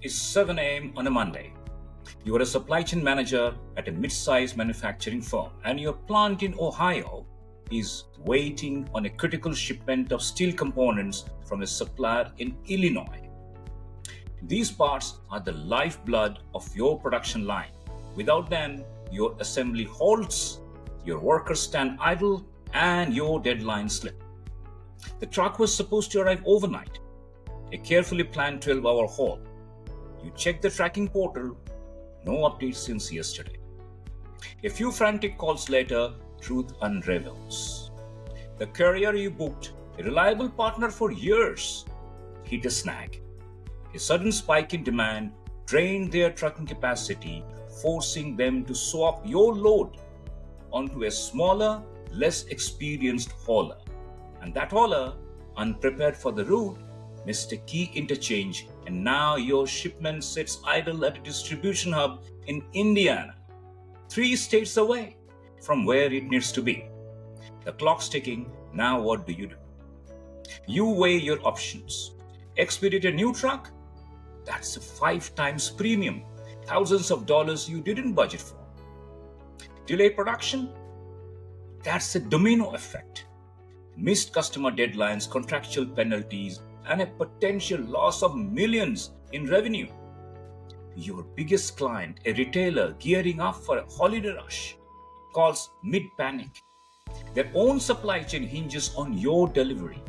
is 7 a.m. on a Monday. You are a supply chain manager at a mid-sized manufacturing firm, and your plant in Ohio is waiting on a critical shipment of steel components from a supplier in Illinois. These parts are the lifeblood of your production line. Without them, your assembly halts, your workers stand idle, and your deadlines slip. The truck was supposed to arrive overnight, a carefully planned 12-hour haul. You check the tracking portal, no updates since yesterday. A few frantic calls later, truth unravels. The courier you booked, a reliable partner for years, hit a snag. A sudden spike in demand drained their trucking capacity, forcing them to swap your load onto a smaller, less experienced hauler. And that hauler, unprepared for the route, missed a key interchange, and now your shipment sits idle at a distribution hub in Indiana, 3 states away from where it needs to be. The clock's ticking. Now what do? You weigh your options. Expedite a new truck? That's a 5 times premium, thousands of dollars you didn't budget for. Delay production? That's a domino effect. Missed customer deadlines, contractual penalties, and a potential loss of millions in revenue. Your biggest client, a retailer gearing up for a holiday rush, calls mid-panic. Their own supply chain hinges on your delivery,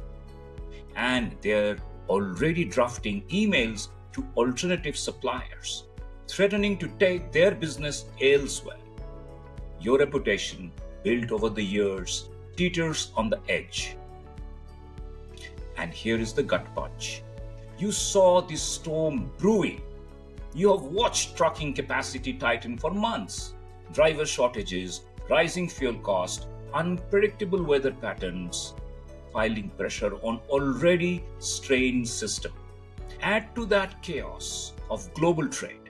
and they're already drafting emails to alternative suppliers, threatening to take their business elsewhere. Your reputation, built over the years, teeters on the edge. And here is the gut punch. You saw this storm brewing. You have watched trucking capacity tighten for months. Driver shortages, rising fuel costs, unpredictable weather patterns, piling pressure on already strained system. Add to that chaos of global trade,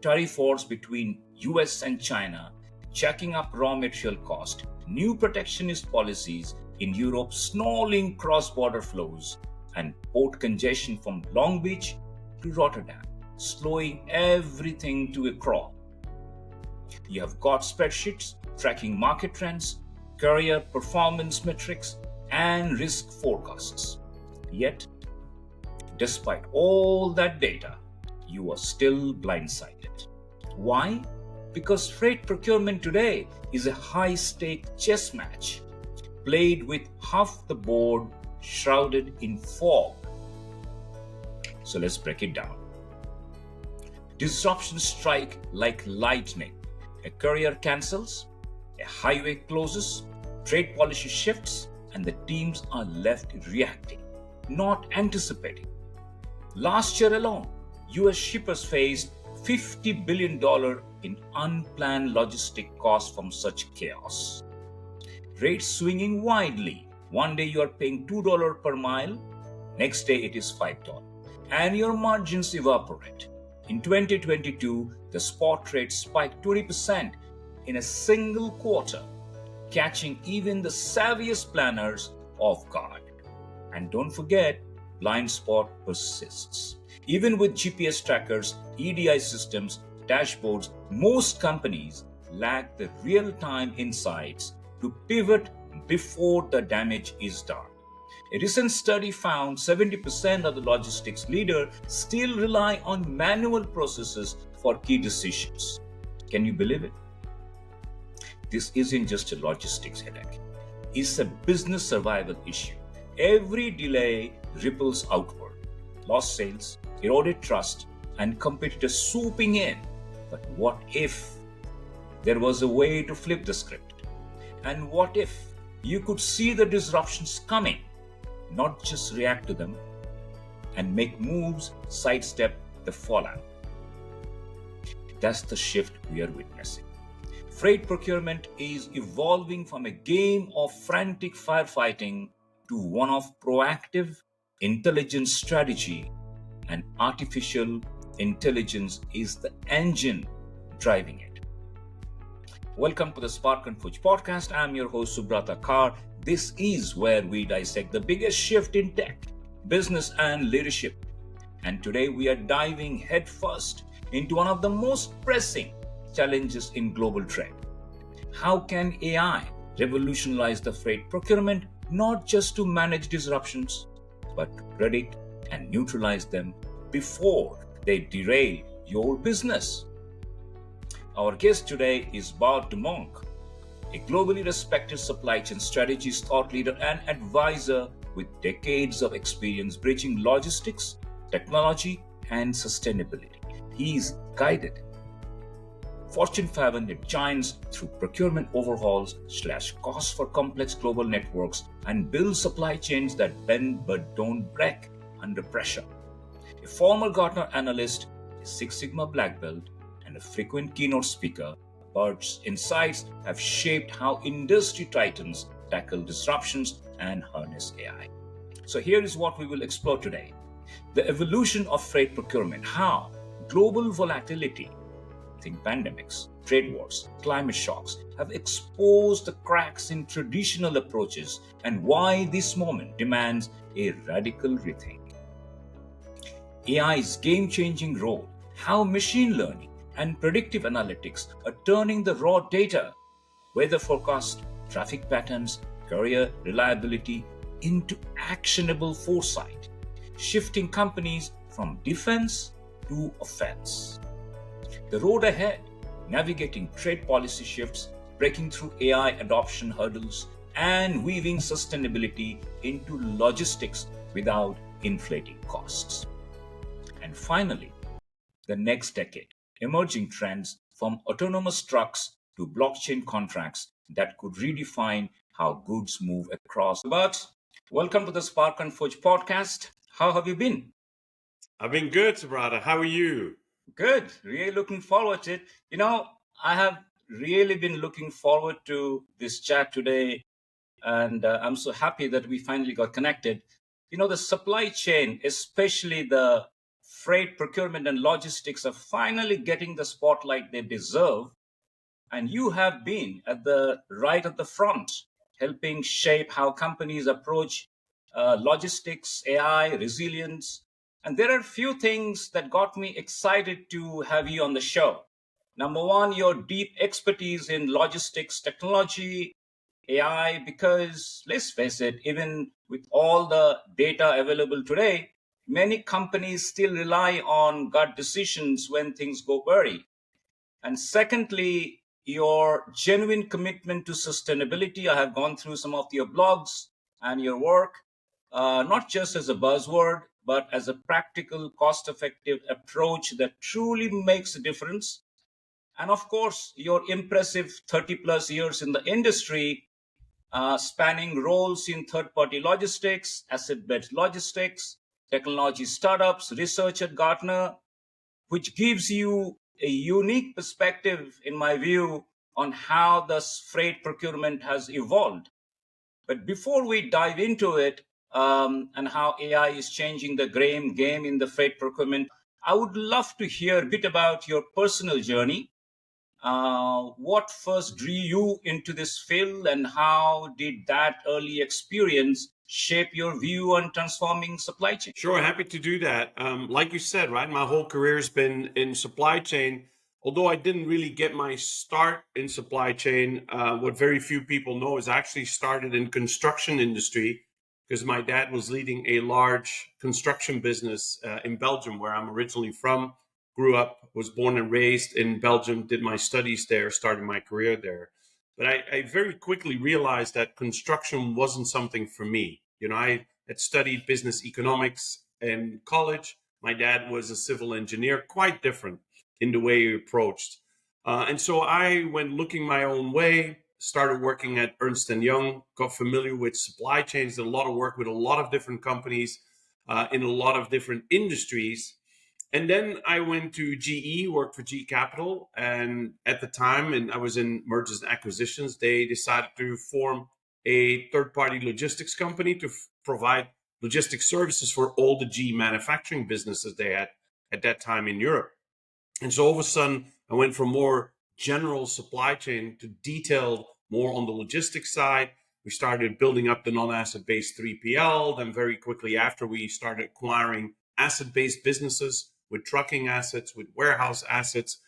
tariff wars between US and China, jacking up raw material cost, new protectionist policies in Europe, snarling cross-border flows, and port congestion from Long Beach to Rotterdam, slowing everything to a crawl. You have got spreadsheets tracking market trends, carrier performance metrics, and risk forecasts. Yet, despite all that data, you are still blindsided. Why? Because freight procurement today is a high-stake chess match, played with half the board shrouded in fog. So let's break it down. Disruptions strike like lightning. A courier cancels, a highway closes, trade policy shifts, and the teams are left reacting, not anticipating. Last year alone, US shippers faced $50 billion in unplanned logistic costs from such chaos. Rates swinging widely. One day you are paying $2 per mile, next day it is $5, and your margins evaporate. In 2022, the spot rate spiked 20% in a single quarter, catching even the savviest planners off guard. And don't forget, blind spot persists. Even with GPS trackers, EDI systems, dashboards, most companies lack the real-time insights to pivot before the damage is done. A recent study found 70% of the logistics leaders still rely on manual processes for key decisions. Can you believe it? This isn't just a logistics headache. It's a business survival issue. Every delay ripples outward. Lost sales, eroded trust, and competitors swooping in. But what if there was a way to flip the script? And what if you could see the disruptions coming, not just react to them, and make moves, sidestep the fallout? That's the shift we are witnessing. Freight procurement is evolving from a game of frantic firefighting to one of proactive, intelligent strategy, and artificial intelligence is the engine driving it. Welcome to the Spark and Fudge podcast. I'm your host Subrata Kar. This is where we dissect the biggest shift in tech, business, and leadership. And today we are diving headfirst into one of the most pressing challenges in global trade. How can AI revolutionize the freight procurement, not just to manage disruptions, but to predict and neutralize them before they derail your business? Our guest today is Bart De Muynck, a globally respected supply chain strategist, thought leader, and advisor with decades of experience bridging logistics, technology, and sustainability. He's guided Fortune 500 giants through procurement overhauls, slash costs for complex global networks, and build supply chains that bend but don't break under pressure. A former Gartner analyst, a Six Sigma black belt, and a frequent keynote speaker, Bart's insights have shaped how industry titans tackle disruptions and harness AI. So here is what we will explore today. The evolution of freight procurement, how global volatility, think pandemics, trade wars, climate shocks, have exposed the cracks in traditional approaches and why this moment demands a radical rethink. AI's game-changing role, how machine learning and predictive analytics are turning the raw data, weather forecast, traffic patterns, carrier reliability into actionable foresight, shifting companies from defense to offense. The road ahead, navigating trade policy shifts, breaking through AI adoption hurdles, and weaving sustainability into logistics without inflating costs. And finally, the next decade, emerging trends from autonomous trucks to blockchain contracts that could redefine how goods move across. But welcome to the Spark and Forge podcast. How have you been? I've been good, brother. How are you? Good. Really looking forward to it. I have really been looking forward to this chat today, and I'm so happy that we finally got connected. The supply chain, especially the freight procurement and logistics, are finally getting the spotlight they deserve. And you have been at the right at the front, helping shape how companies approach logistics, AI, resilience. And there are a few things that got me excited to have you on the show. Number one, your deep expertise in logistics technology, AI, because let's face it, even with all the data available today, many companies still rely on gut decisions when things go awry. And secondly, your genuine commitment to sustainability. I have gone through some of your blogs and your work, not just as a buzzword, but as a practical, cost effective approach that truly makes a difference. And of course, your impressive 30 plus years in the industry, spanning roles in third party logistics, asset based logistics, technology startups, research at Gartner, which gives you a unique perspective, in my view, on how the freight procurement has evolved. But before we dive into it, and how AI is changing the game in the freight procurement, I would love to hear a bit about your personal journey. What first drew you into this field, and how did that early experience shape your view on transforming supply chain? Sure, happy to do that. Like you said, right, my whole career has been in supply chain. Although I didn't really get my start in supply chain, what very few people know is I actually started in construction industry because my dad was leading a large construction business in Belgium, where I'm originally from. Grew up, was born and raised in Belgium, did my studies there, started my career there. But I very quickly realized that construction wasn't something for me. I had studied business economics in college. My dad was a civil engineer, quite different in the way he approached. And so I went looking my own way, started working at Ernst & Young, got familiar with supply chains, did a lot of work with a lot of different companies in a lot of different industries. And then I went to GE, worked for G Capital. And at the time, and I was in mergers and acquisitions, they decided to form a third-party logistics company to provide logistics services for all the G manufacturing businesses they had at that time in Europe. And so all of a sudden, I went from more general supply chain to detailed, more on the logistics side. We started building up the non-asset based 3PL. Then very quickly after, we started acquiring asset-based businesses, with trucking assets, with warehouse assets.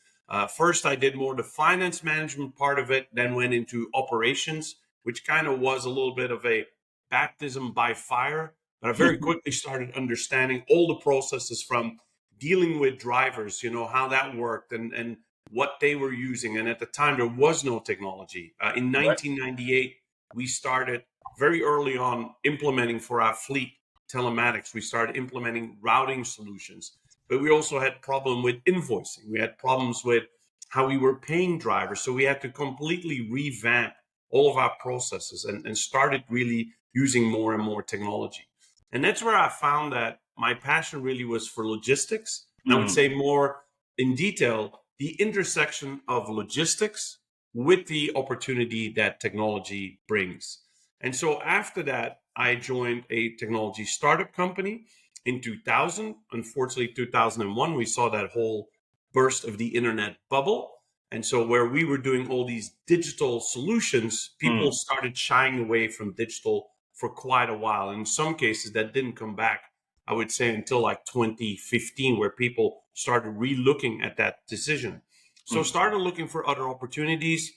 First, I did more the finance management part of it, then went into operations, which kind of was a little bit of a baptism by fire. But I very quickly started understanding all the processes from dealing with drivers, how that worked and what they were using. And at the time, there was no technology. In Right. 1998, we started very early on implementing for our fleet telematics. We started implementing routing solutions, but we also had problem with invoicing. We had problems with how we were paying drivers. So we had to completely revamp all of our processes and started really using more and more technology. And that's where I found that my passion really was for logistics. And I would say more in detail, the intersection of logistics with the opportunity that technology brings. And so after that, I joined a technology startup company in 2000. Unfortunately, 2001, we saw that whole burst of the internet bubble. And so where we were doing all these digital solutions, people started shying away from digital for quite a while. And in some cases, that didn't come back, I would say, until like 2015, where people started re-looking at that decision. So started looking for other opportunities.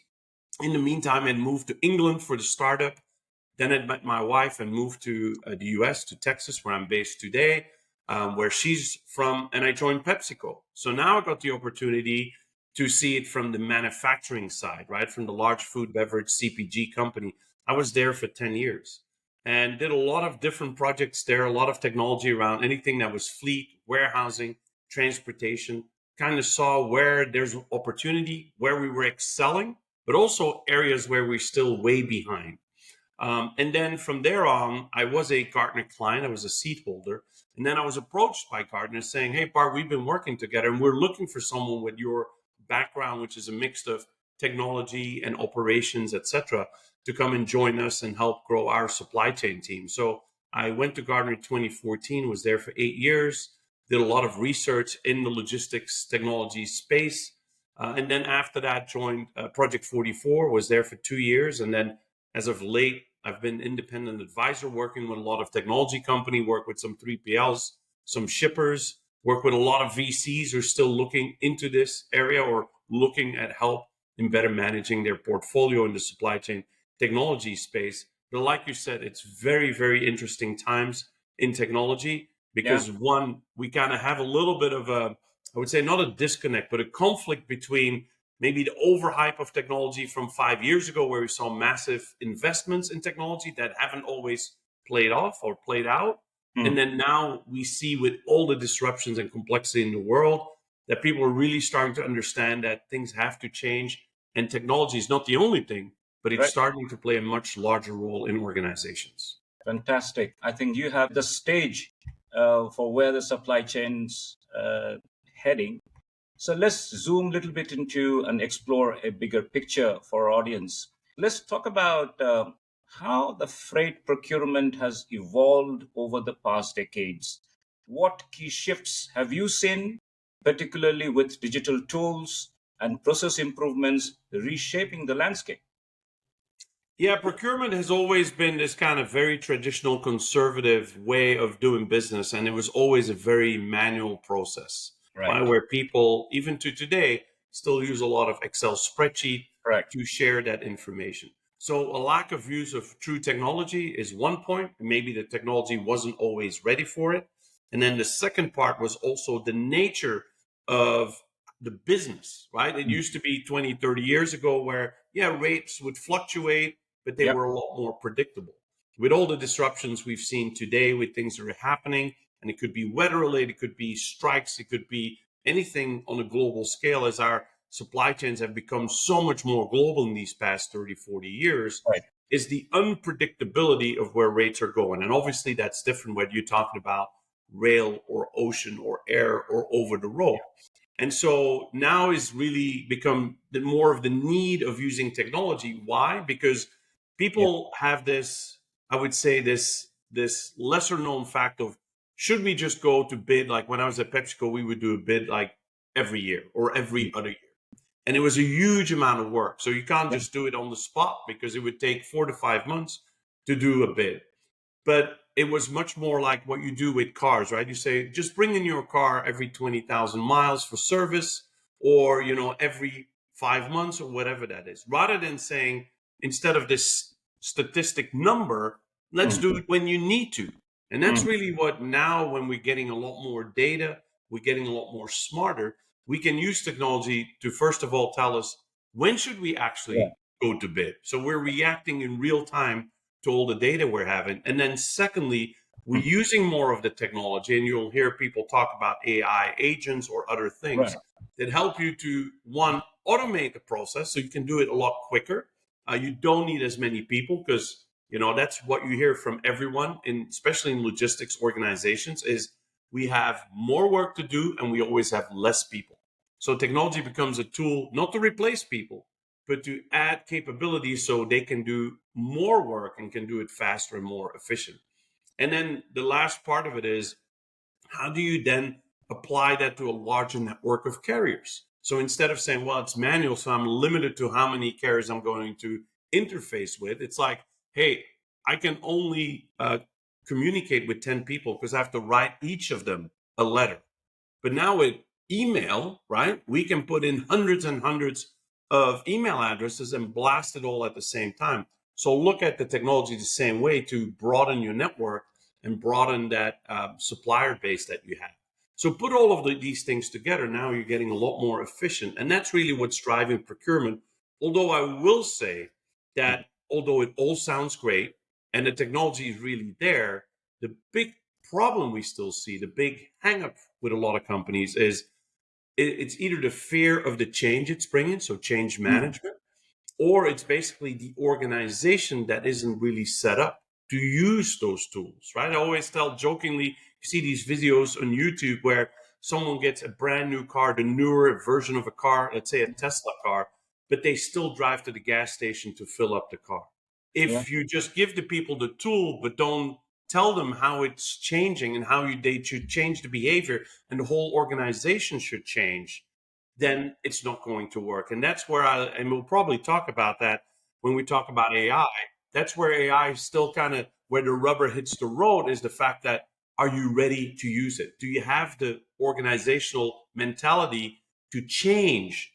In the meantime, I moved to England for the startup. Then I met my wife and moved to the US, to Texas, where I'm based today, where she's from, and I joined PepsiCo. So now I got the opportunity to see it from the manufacturing side, right? From the large food, beverage, CPG company. I was there for 10 years and did a lot of different projects there, a lot of technology around anything that was fleet, warehousing, transportation. Kind of saw where there's opportunity, where we were excelling, but also areas where we're still way behind. And then from there on, I was a Gartner client. I was a seat holder. And then I was approached by Gartner saying, hey, Bart, we've been working together and we're looking for someone with your background, which is a mix of technology and operations, etc., to come and join us and help grow our supply chain team. So I went to Gartner in 2014, was there for 8 years, did a lot of research in the logistics technology space. And then after that, joined Project 44, was there for 2 years. And then as of late, I've been independent advisor working with a lot of technology company, work with some 3PLs, some shippers, work with a lot of VCs who are still looking into this area or looking at help in better managing their portfolio in the supply chain technology space. But like you said, it's very, very interesting times in technology because one, we kind of have a little bit of a, I would say not a disconnect, but a conflict between maybe the overhype of technology from 5 years ago, where we saw massive investments in technology that haven't always played off or played out. And then now we see with all the disruptions and complexity in the world that people are really starting to understand that things have to change. And technology is not the only thing, but it's starting to play a much larger role in organizations. Fantastic. I think you have the stage for where the supply chain's heading. So let's zoom a little bit into and explore a bigger picture for our audience. Let's talk about how the freight procurement has evolved over the past decades. What key shifts have you seen, particularly with digital tools and process improvements reshaping the landscape? Yeah, procurement has always been this kind of very traditional conservative way of doing business, and it was always a very manual process, Right. right? Where people, even to today, still use a lot of Excel spreadsheet Correct. to share that information. So a lack of use of true technology is one point. Maybe the technology wasn't always ready for it. And then the second part was also the nature of the business, right? It used to be 20, 30 years ago where, yeah, rates would fluctuate, but they Yep. were a lot more predictable. With all the disruptions we've seen today, with things that are happening, and it could be weather related, it could be strikes, it could be anything on a global scale, as our supply chains have become so much more global in these past 30, 40 years, Right. is the unpredictability of where rates are going. And obviously that's different whether you're talking about rail or ocean or air or over the road. And so now is really become the more of the need of using technology. Why? Because Yep. people have this, I would say this lesser known fact of, should we just go to bid? Like when I was at PepsiCo, we would do a bid like every year or every other year. And it was a huge amount of work. So you can't Yep. just do it on the spot because it would take 4 to 5 months to do a bid. But it was much more like what you do with cars, right? You say, just bring in your car every 20,000 miles for service, or, every 5 months or whatever that is, rather than saying, instead of this statistic number, let's Mm, do it when you need to. And that's mm, really what now, when we're getting a lot more data, we're getting a lot more smarter. We can use technology to, first of all, tell us when should we yeah. actually go to bid. So we're reacting in real time to all the data we're having. And then secondly, we're Mm, using more of the technology, and you'll hear people talk about AI agents or other right. things that help you to, one, automate the process so you can do it a lot quicker. You don't need as many people, because that's what you hear from everyone, especially in logistics organizations, is we have more work to do and we always have less people. So technology becomes a tool not to replace people, but to add capabilities so they can do more work and can do it faster and more efficient. And then the last part of it is, how do you then apply that to a larger network of carriers? So instead of saying, well, it's manual, so I'm limited to how many carriers I'm going to interface with, it's like, hey, I can only communicate with 10 people because I have to write each of them a letter. But now with email, right, we can put in hundreds and hundreds of email addresses and blast it all at the same time. So look at the technology the same way to broaden your network and broaden that supplier base that you have. So put all of these things together. Now you're getting a lot more efficient. And that's really what's driving procurement. Although I will say that although it all sounds great and the technology is really there, the big problem we still see, the big hang up with a lot of companies, is it's either the fear of the change it's bringing, so change Mm, management, or it's basically the organization that isn't really set up to use those tools, right? I always tell jokingly, you see these videos on YouTube where someone gets a brand new car, the newer version of a car, let's say a Tesla car, but they still drive to the gas station to fill up the car. yeah. If you just give the people the tool, but don't tell them how it's changing and how they should change the behavior and the whole organization should change, then it's not going to work. And that's where and we'll probably talk about that when we talk about AI. That's where AI is still kind of where the rubber hits the road, is the fact that, are you ready to use it? Do you have the organizational mentality to change?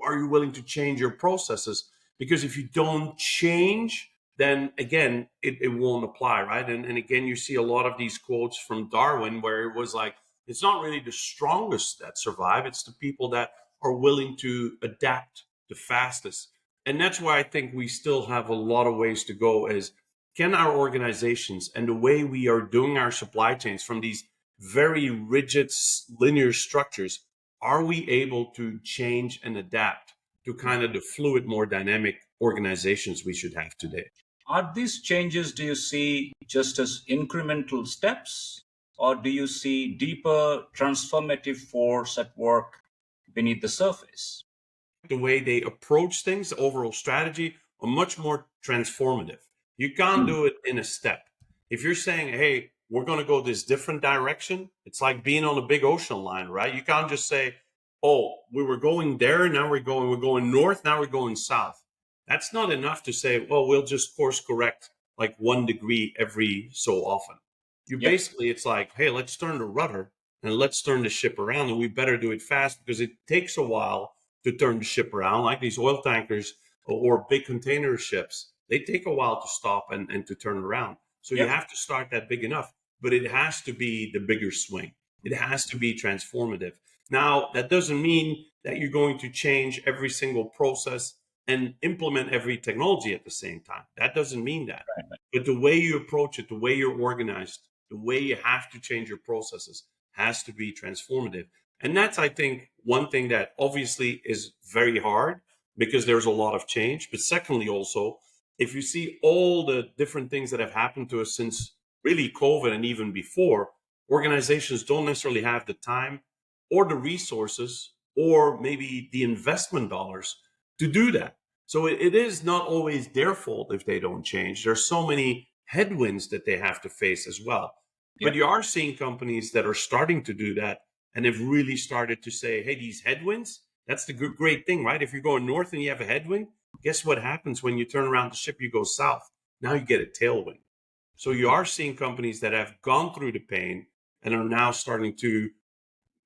Are you willing to change your processes? Because if you don't change, then again, it won't apply, right? And again, you see a lot of these quotes from Darwin where it was like, it's not really the strongest that survive, it's the people that are willing to adapt the fastest. And that's why I think we still have a lot of ways to go, is, can our organizations and the way we are doing our supply chains from these very rigid linear structures, are we able to change and adapt to kind of the fluid, more dynamic organizations we should have today? Are these changes, do you see just as incremental steps, or do you see deeper transformative force at work beneath the surface? The way they approach things, the overall strategy, are much more transformative. You can't Mm, do it in a step. If you're saying, hey, we're going to go this different direction, it's like being on a big ocean line, right? You can't just say, oh, we were going there, now we're going north, now we're going south. That's not enough to say, well, we'll just course correct like 1 degree every so often. You yep, basically, it's like, hey, let's turn the rudder and let's turn the ship around, and we better do it fast because it takes a while to turn the ship around. Like these oil tankers or big container ships, they take a while to stop and to turn around. So you yep. have to start that big enough, but it has to be the bigger swing. It has to be transformative. Now, that doesn't mean that you're going to change every single process and implement every technology at the same time. That doesn't mean that. But the way you approach it, the way you're organized, the way you have to change your processes has to be transformative. And that's, I think, one thing that obviously is very hard because there's a lot of change. But secondly, also, if you see all the different things that have happened to us since really COVID and even before, organizations don't necessarily have the time or the resources or maybe the investment dollars to do that. So it is not always their fault if they don't change. There's so many headwinds that they have to face as well. But Yep. you are seeing companies that are starting to do that and have really started to say, hey, these headwinds, that's the great thing, right? If you're going north and you have a headwind, guess what happens when you turn around the ship, you go south? Now you get a tailwind. So you are seeing companies that have gone through the pain and are now starting to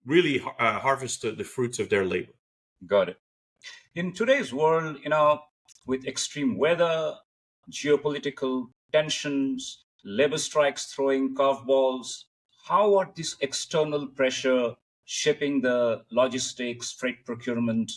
really harvest the fruits of their labor. Got it. In today's world, with extreme weather, geopolitical tensions, labor strikes throwing curveballs, how are these external pressure shaping the logistics, freight procurement?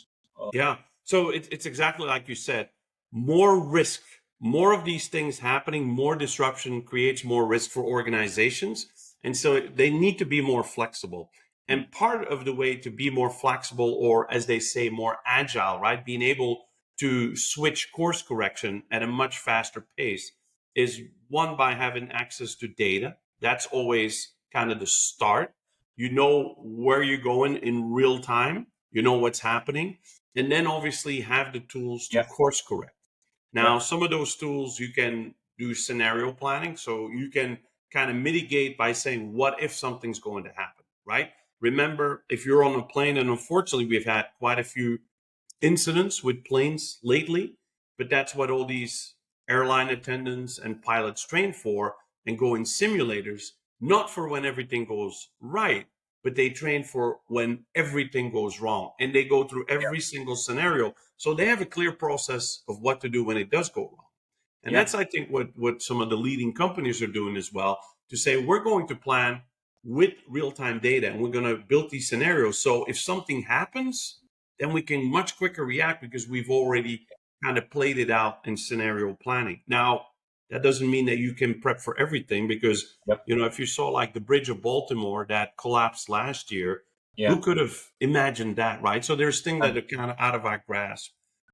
Yeah. So it's exactly like you said, more risk, more of these things happening, more disruption creates more risk for organizations. And so they need to be more flexible. And part of the way to be more flexible, or as they say, more agile, right? Being able to switch course correction at a much faster pace is one, by having access to data. That's always kind of the start. You know where you're going in real time, you know what's happening, and then obviously have the tools to Yeah, course correct. yeah, Now, some of those tools you can do scenario planning, so you can kind of mitigate by saying, what if something's going to happen, right? Remember, if you're on a plane, and unfortunately, we've had quite a few incidents with planes lately, but that's what all these airline attendants and pilots train for and go in simulators, not for when everything goes right, but they train for when everything goes wrong. And they go through every single scenario. So they have a clear process of what to do when it does go wrong. And yeah, that's, I think, what some of the leading companies are doing as well, to say, we're going to plan with real-time data and we're going to build these scenarios. So if something happens, then we can much quicker react because we've already kind of played it out in scenario planning. Now, that doesn't mean that you can prep for everything, because, yep, if you saw like the bridge of Baltimore that collapsed last year, yeah, who could have imagined that, right? So there's things that are kind of out of our grasp.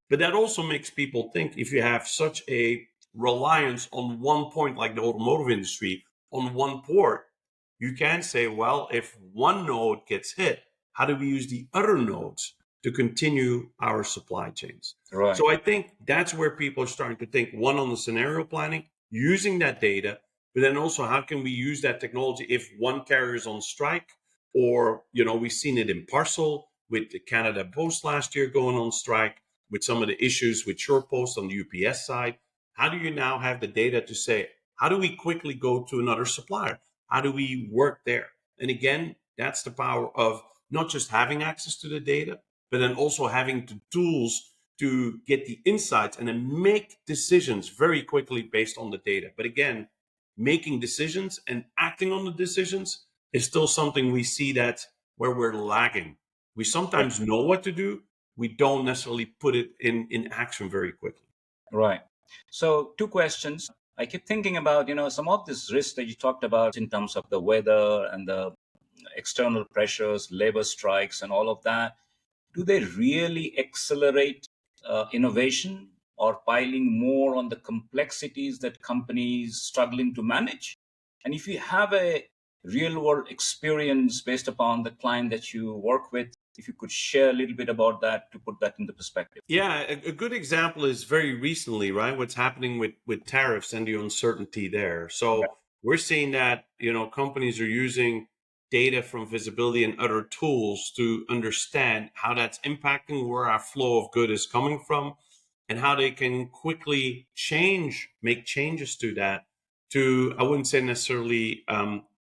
But that also makes people think, if you have such a reliance on one point, like the automotive industry, on one port, you can say, well, if one node gets hit, how do we use the other nodes to continue our supply chains? right, So I think that's where people are starting to think, one, on the scenario planning, using that data, but then also, how can we use that technology if one carrier is on strike? Or, we've seen it in parcel with the Canada Post last year going on strike, with some of the issues with SurePost on the UPS side. How do you now have the data to say, how do we quickly go to another supplier? How do we work there? And again, that's the power of not just having access to the data, but then also having the tools to get the insights and then make decisions very quickly based on the data. But again, making decisions and acting on the decisions is still something we see that where we're lagging. We yep, sometimes know what to do, we don't necessarily put it in action very quickly. right. So, two questions. I keep thinking about, some of this risk that you talked about in terms of the weather and the external pressures, labor strikes, and all of that. Do they really accelerate innovation, or piling more on the complexities that companies struggling to manage? And if you have a real world experience based upon the client that you work with, if you could share a little bit about that to put that into perspective. Yeah, a good example is very recently, right? What's happening with tariffs and the uncertainty there. Yeah. So we're seeing that, companies are using data from visibility and other tools to understand how that's impacting where our flow of good is coming from, and how they can quickly make changes to that, to, I wouldn't say necessarily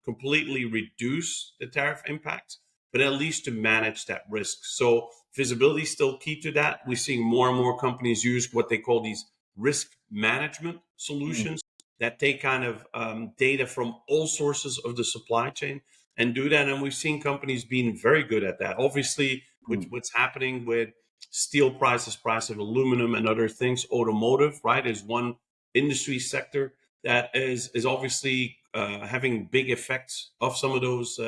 completely reduce the tariff impacts, but at least to manage that risk. So visibility is still key to that. We're seeing more and more companies use what they call these risk management Mm, solutions, that take kind of data from all sources of the supply chain and do that. And we've seen companies being very good at that. Obviously, with mm, what's happening with steel prices, price of aluminum and other things, automotive, right, is one industry sector that is obviously having big effects of some of those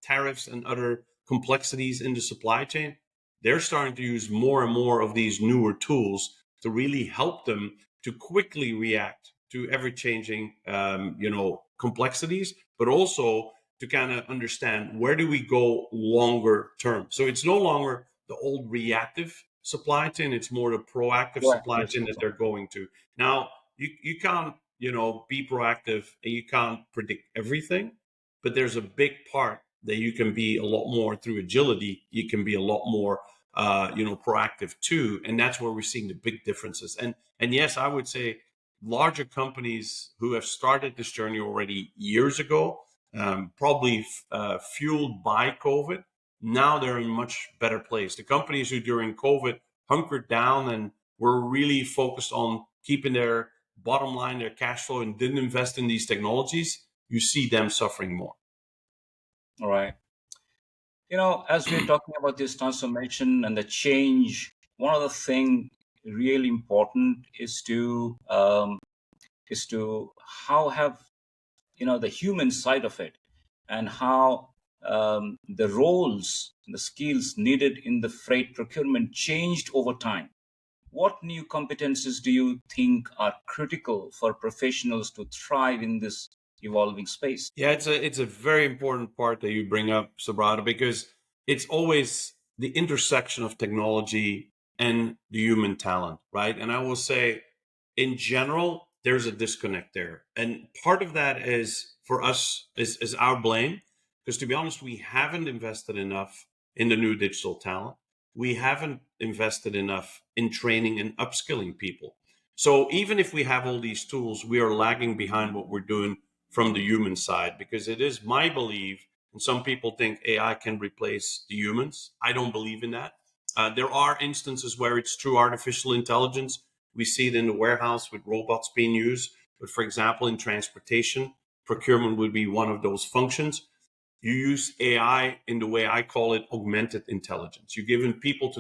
tariffs and other complexities in the supply chain. They're starting to use more and more of these newer tools to really help them to quickly react to ever changing, complexities, but also to kind of understand, where do we go longer term. So it's no longer the old reactive supply chain, it's more the proactive supply proactive. chain that they're going to. Now, you can't, be proactive, and you can't predict everything, but there's a big part that you can be a lot more through agility. You can be a lot more, proactive too, and that's where we're seeing the big differences. And yes, I would say larger companies who have started this journey already years ago, probably fueled by COVID. Now they're in a much better place. The companies who during COVID hunkered down and were really focused on keeping their bottom line, their cash flow, and didn't invest in these technologies, you see them suffering more. All right. As we're talking about this transformation and the change, one of the thing really important is to how have the human side of it, and how the roles, the skills needed in the freight procurement changed over time. What new competencies do you think are critical for professionals to thrive in this evolving space? Yeah, it's a very important part that you bring up, Sabrata, because it's always the intersection of technology and the human talent, right? And I will say, in general, there's a disconnect there, and part of that is for us is our blame, because to be honest, we haven't invested enough in the new digital talent. We haven't invested enough in training and upskilling people. So even if we have all these tools, we are lagging behind what we're doing from the human side, because it is my belief, and some people think AI can replace the humans. I don't believe in that. There are instances where it's true artificial intelligence. We see it in the warehouse with robots being used. But for example, in transportation, procurement would be one of those functions. You use AI in the way I call it augmented intelligence. You're giving people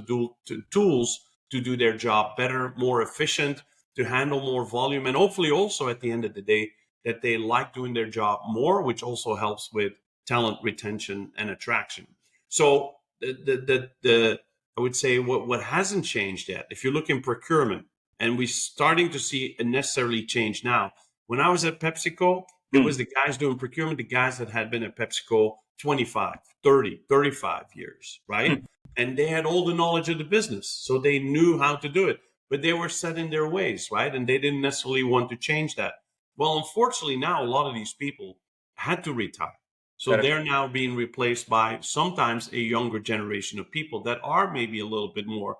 tools to do their job better, more efficient, to handle more volume, and hopefully also at the end of the day, that they like doing their job more, which also helps with talent retention and attraction. So the I would say what hasn't changed yet, if you look in procurement, and we're starting to see a necessarily change now. When I was at PepsiCo, it was the guys doing procurement, the guys that had been at PepsiCo 25, 30, 35 years, right? And they had all the knowledge of the business, so they knew how to do it, but they were set in their ways, right? And they didn't necessarily want to change that. Well, unfortunately, now a lot of these people had to retire. So Correct. they're now being replaced by sometimes a younger generation of people that are maybe a little bit more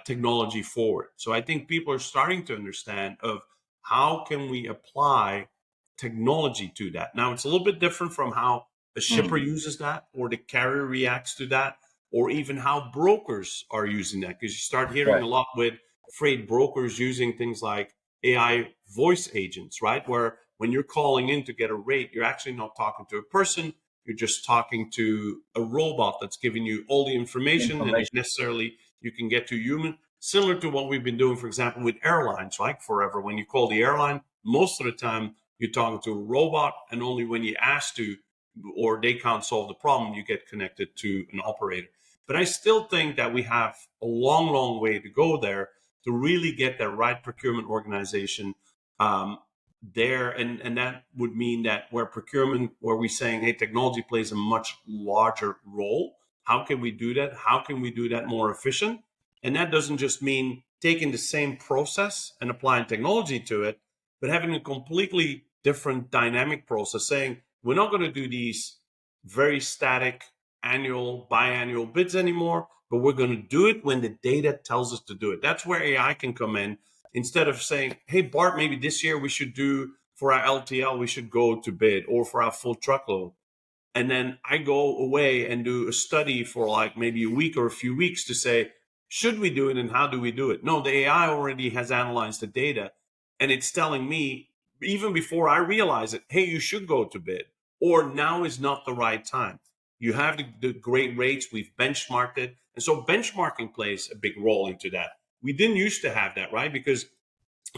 technology forward. So I think people are starting to understand of how can we apply technology to that. Now, it's a little bit different from how a shipper uses that, or the carrier reacts to that, or even how brokers are using that. Because you start hearing Right. a lot with freight brokers using things like AI voice agents, right? Where when you're calling in to get a rate, you're actually not talking to a person. You're just talking to a robot that's giving you all the information, and if Information. necessarily you can get to human, similar to what we've been doing, for example, with airlines, like forever. When you call the airline, most of the time you're talking to a robot, and only when you ask to, or they can't solve the problem, you get connected to an operator. But I still think that we have a long, long way to go there to really get that right procurement organization there. And that would mean that where procurement, where we're saying, hey, technology plays a much larger role. How can we do that? How can we do that more efficient? And that doesn't just mean taking the same process and applying technology to it, but having a completely different dynamic process, saying we're not going to do these very static annual, biannual bids anymore, but we're going to do it when the data tells us to do it. That's where AI can come in. Instead of saying, hey, Bart, maybe this year we should do for our LTL, we should go to bid, or for our full truckload. And then I go away and do a study for like maybe a week or a few weeks to say, should we do it and how do we do it? No, the AI already has analyzed the data, and it's telling me, even before I realize it, hey, you should go to bid, or now is not the right time. You have the great rates, we've benchmarked it. And so benchmarking plays a big role into that. We didn't used to have that, right? Because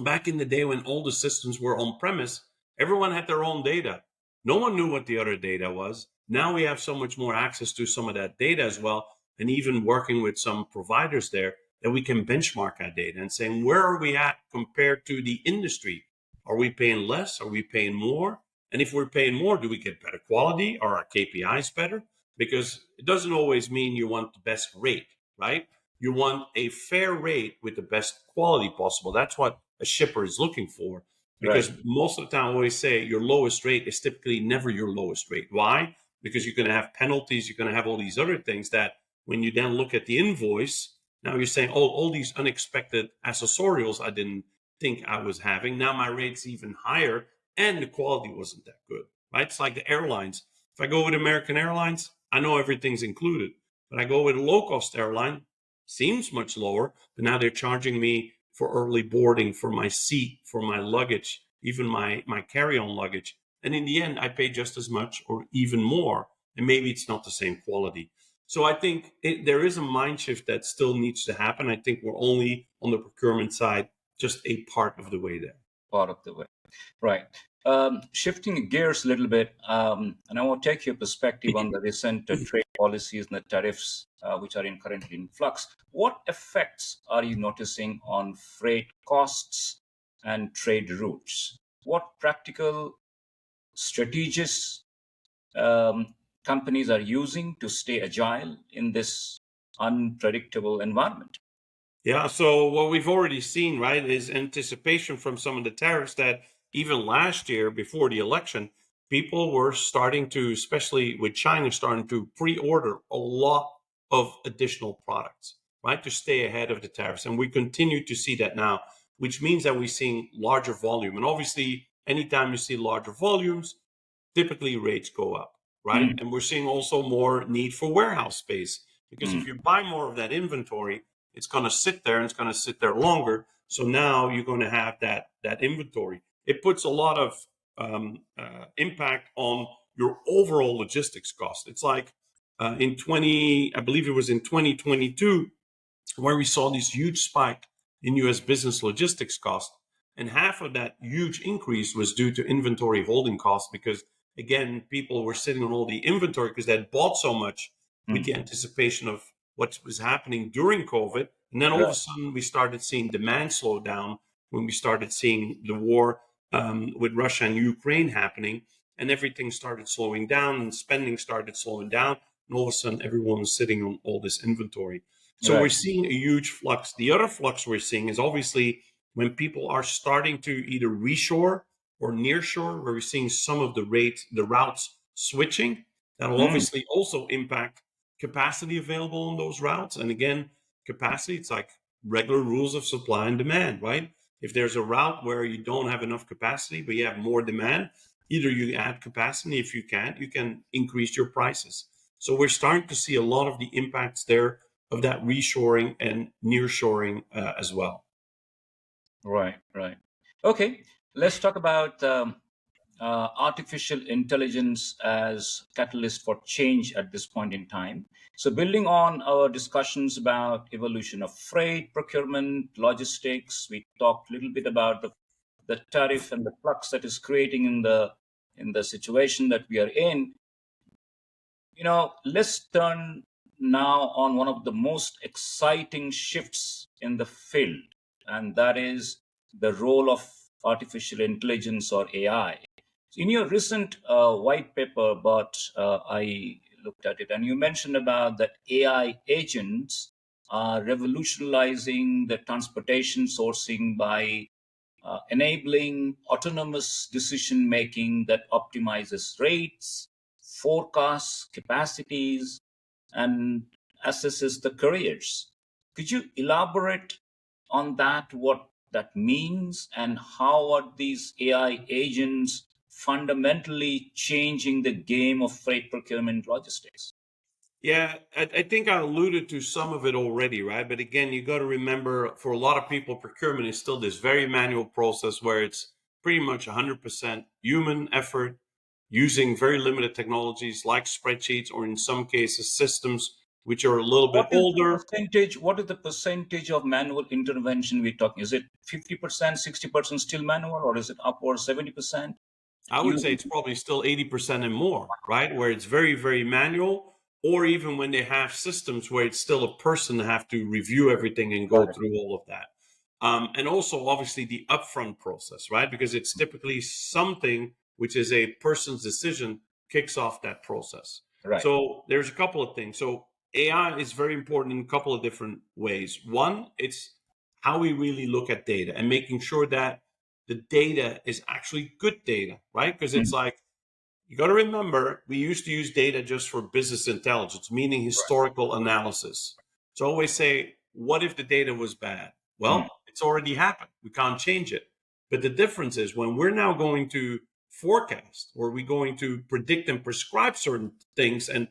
back in the day when all the systems were on premise, everyone had their own data. No one knew what the other data was. Now we have so much more access to some of that data as well, and even working with some providers there, that we can benchmark our data and saying, where are we at compared to the industry? Are we paying less? Are we paying more? And if we're paying more, do we get better quality? Are our KPIs better? Because it doesn't always mean you want the best rate, right? You want a fair rate with the best quality possible. That's what a shipper is looking for. Right. Because most of the time, I always say your lowest rate is typically never your lowest rate. Why? Because you're going to have penalties. You're going to have all these other things that when you then look at the invoice, now you're saying, oh, all these unexpected accessorials I didn't think I was having. Now my rate's even higher and the quality wasn't that good, right? It's like the airlines. If I go with American Airlines, I know everything's included. But I go with a low-cost airline, seems much lower, but now they're charging me for early boarding, for my seat, for my luggage, even my carry-on luggage. And in the end, I pay just as much or even more. And maybe it's not the same quality. So I think there is a mind shift that still needs to happen. I think we're only on the procurement side, just a part of the way there. Part of the way. Right. Shifting gears a little bit, and I want to take your perspective on the recent trade policies and the tariffs, which are currently in flux. What effects are you noticing on freight costs and trade routes? What practical strategies companies are using to stay agile in this unpredictable environment? Yeah, so what we've already seen, right, is anticipation from some of the tariffs that even last year before the election, people were starting to, especially with China, starting to pre-order a lot of additional products, right, to stay ahead of the tariffs. And we continue to see that now, which means that we're seeing larger volume. And obviously, anytime you see larger volumes, typically rates go up, right? Mm. And we're seeing also more need for warehouse space because if Mm. you buy more of that inventory, it's going to sit there and it's going to sit there longer. So now you're going to have that inventory. It puts a lot of impact on your overall logistics cost. It's like I believe it was in 2022, where we saw this huge spike in US business logistics cost. And half of that huge increase was due to inventory holding costs because, again, people were sitting on all the inventory because they had bought so much with Mm. the anticipation of what was happening during COVID. And then all of a Right. sudden, we started seeing demand slow down when we started seeing the war with Russia and Ukraine happening, and everything started slowing down and spending started slowing down. And all of a sudden, everyone was sitting on all this inventory. So we're Right. seeing a huge flux. The other flux we're seeing is obviously when people are starting to either reshore or nearshore, where we're seeing some of the routes switching. That'll Mm. obviously also impact capacity available on those routes. And again, capacity, it's like regular rules of supply and demand, right? If there's a route where you don't have enough capacity, but you have more demand, either you add capacity. If you can't, you can increase your prices. So we're starting to see a lot of the impacts there of that reshoring and nearshoring as well. Right. Right. Okay. Let's talk about artificial intelligence as catalyst for change at this point in time. So, building on our discussions about evolution of freight procurement, logistics, we talked a little bit about the tariff and the flux that is creating in the situation that we are in. Let's turn now on one of the most exciting shifts in the field, and that is the role of artificial intelligence or AI. In your recent white paper, but I looked at it, and you mentioned about that AI agents are revolutionizing the transportation sourcing by enabling autonomous decision making that optimizes rates, forecasts, capacities, and assesses the careers. Could you elaborate on that, what that means, and how are these AI agents fundamentally changing the game of freight procurement logistics? Yeah, I think I alluded to some of it already, right? But again, you got to remember for a lot of people, procurement is still this very manual process where it's pretty much 100% human effort using very limited technologies like spreadsheets or in some cases systems which are a little bit What is the older. percentage? What is the percentage of manual intervention we're talking? Is it 50%, 60% still manual, or is it upward 70%? I would say You it's probably still 80% and more, right? Where it's very, very manual, or even when they have systems where it's still a person to have to review everything and got go it. through all of that. And also, obviously, the upfront process, right? Because it's typically something which is a person's decision kicks off that process. Right. So there's a couple of things. So AI is very important in a couple of different ways. One, it's how we really look at data and making sure that the data is actually good data, right? Because it's Mm. like, you got to remember, we used to use data just for business intelligence, meaning historical analysis. So I always say, what if the data was bad? Mm. Well, it's already happened. We can't change it. But the difference is when we're now going to forecast, or we're going to predict and prescribe certain things and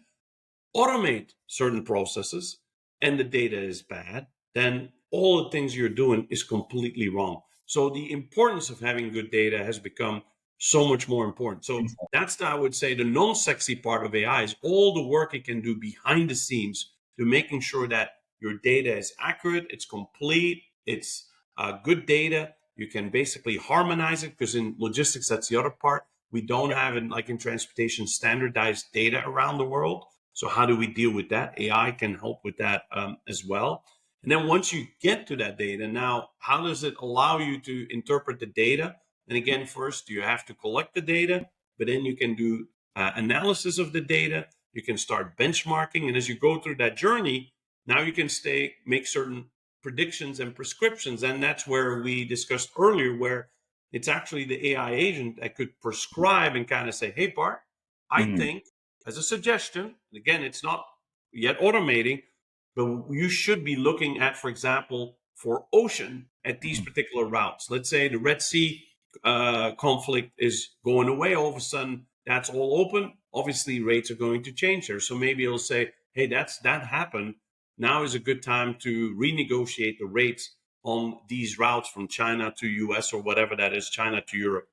automate certain processes, and the data is bad, then all the things you're doing is completely wrong. So the importance of having good data has become so much more important. So that's, I would say, the non-sexy part of AI is all the work it can do behind the scenes to making sure that your data is accurate, it's complete, it's good data. You can basically harmonize it, because in logistics, that's the other part. We don't have, like in transportation, standardized data around the world. So how do we deal with that? AI can help with that as well. And then once you get to that data, now, how does it allow you to interpret the data? And again, first, you have to collect the data, but then you can do analysis of the data. You can start benchmarking. And as you go through that journey, now you can make certain predictions and prescriptions. And that's where we discussed earlier, where it's actually the AI agent that could prescribe and kind of say, hey, Bart, I think, as a suggestion, again, it's not yet automating, but you should be looking at, for example, for ocean, at these particular routes. Let's say the Red Sea conflict is going away. All of a sudden, that's all open. Obviously, rates are going to change there. So maybe it'll say, hey, that happened. Now is a good time to renegotiate the rates on these routes from China to US, or whatever that is, China to Europe.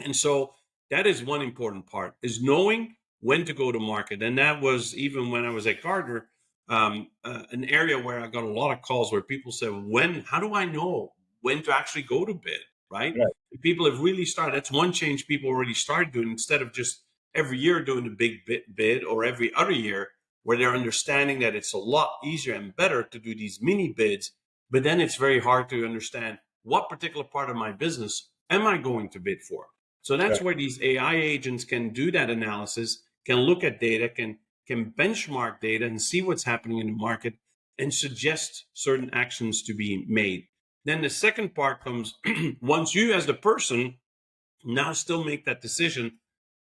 And so that is one important part, is knowing when to go to market. And that was, even when I was at Gartner, an area where I got a lot of calls where people said, how do I know when to actually go to bid, right? People have really started. That's one change people already started doing. Instead of just every year doing a big bid, or every other year, where they're understanding that it's a lot easier and better to do these mini bids. But then it's very hard to understand what particular part of my business am I going to bid for. So that's where these AI agents can do that analysis, can look at data, can benchmark data and see what's happening in the market, and suggest certain actions to be made. Then the second part comes once you, as the person, now still make that decision.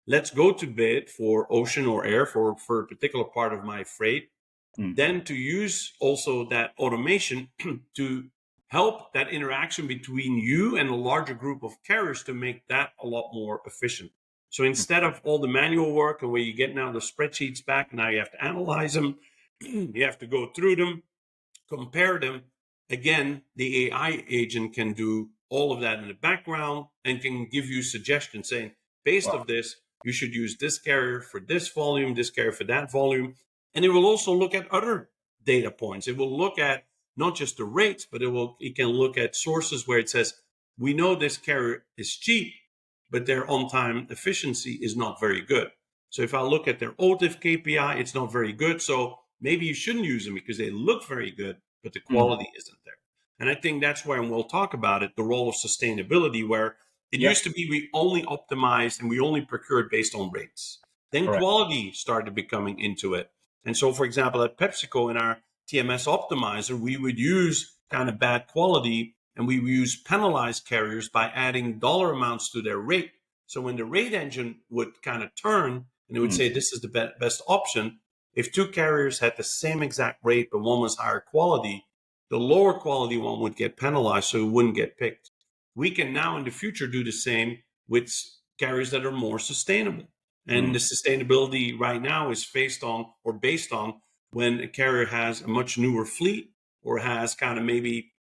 Let's go to bid for ocean or air for a particular part of my freight. Then to use also that automation to help that interaction between you and a larger group of carriers to make that a lot more efficient. So instead of all the manual work, and where you get now the spreadsheets back, now you have to analyze them, you have to go through them, compare them. Again, the AI agent can do all of that in the background and can give you suggestions saying, based of this, you should use this carrier for this volume, this carrier for that volume. And it will also look at other data points. It will look at not just the rates, but it can look at sources where it says, we know this carrier is cheap, but their on-time efficiency is not very good. So if I look at their OTIF KPI, it's not very good. So maybe you shouldn't use them because they look very good, but the quality isn't there. And I think that's where, and we'll talk about it, the role of sustainability, where it used to be we only optimized and we only procured based on rates. Then quality started becoming into it. And so, for example, at PepsiCo, in our TMS optimizer, we would use kind of bad quality, and we would use penalized carriers by adding dollar amounts to their rate. So when the rate engine would kind of turn and it would say, this is the best option, if two carriers had the same exact rate, but one was higher quality, the lower quality one would get penalized, so it wouldn't get picked. We can now in the future do the same with carriers that are more sustainable. And the sustainability right now is based on when a carrier has a much newer fleet, or has kind of maybe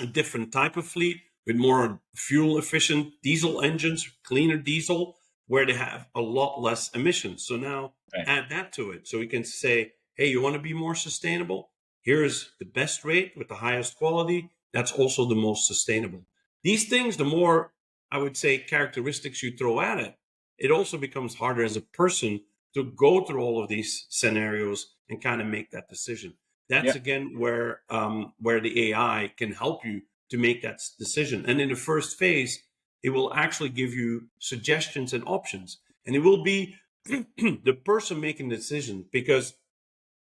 a different type of fleet with more fuel efficient diesel engines, cleaner diesel, where they have a lot less emissions. So now add that to it. So we can say, hey, you want to be more sustainable? Here's the best rate with the highest quality. That's also the most sustainable. These things, the more, I would say, characteristics you throw at it, it also becomes harder as a person to go through all of these scenarios and kind of make that decision. That's again where the AI can help you to make that decision. And in the first phase, it will actually give you suggestions and options. And it will be the person making the decision, because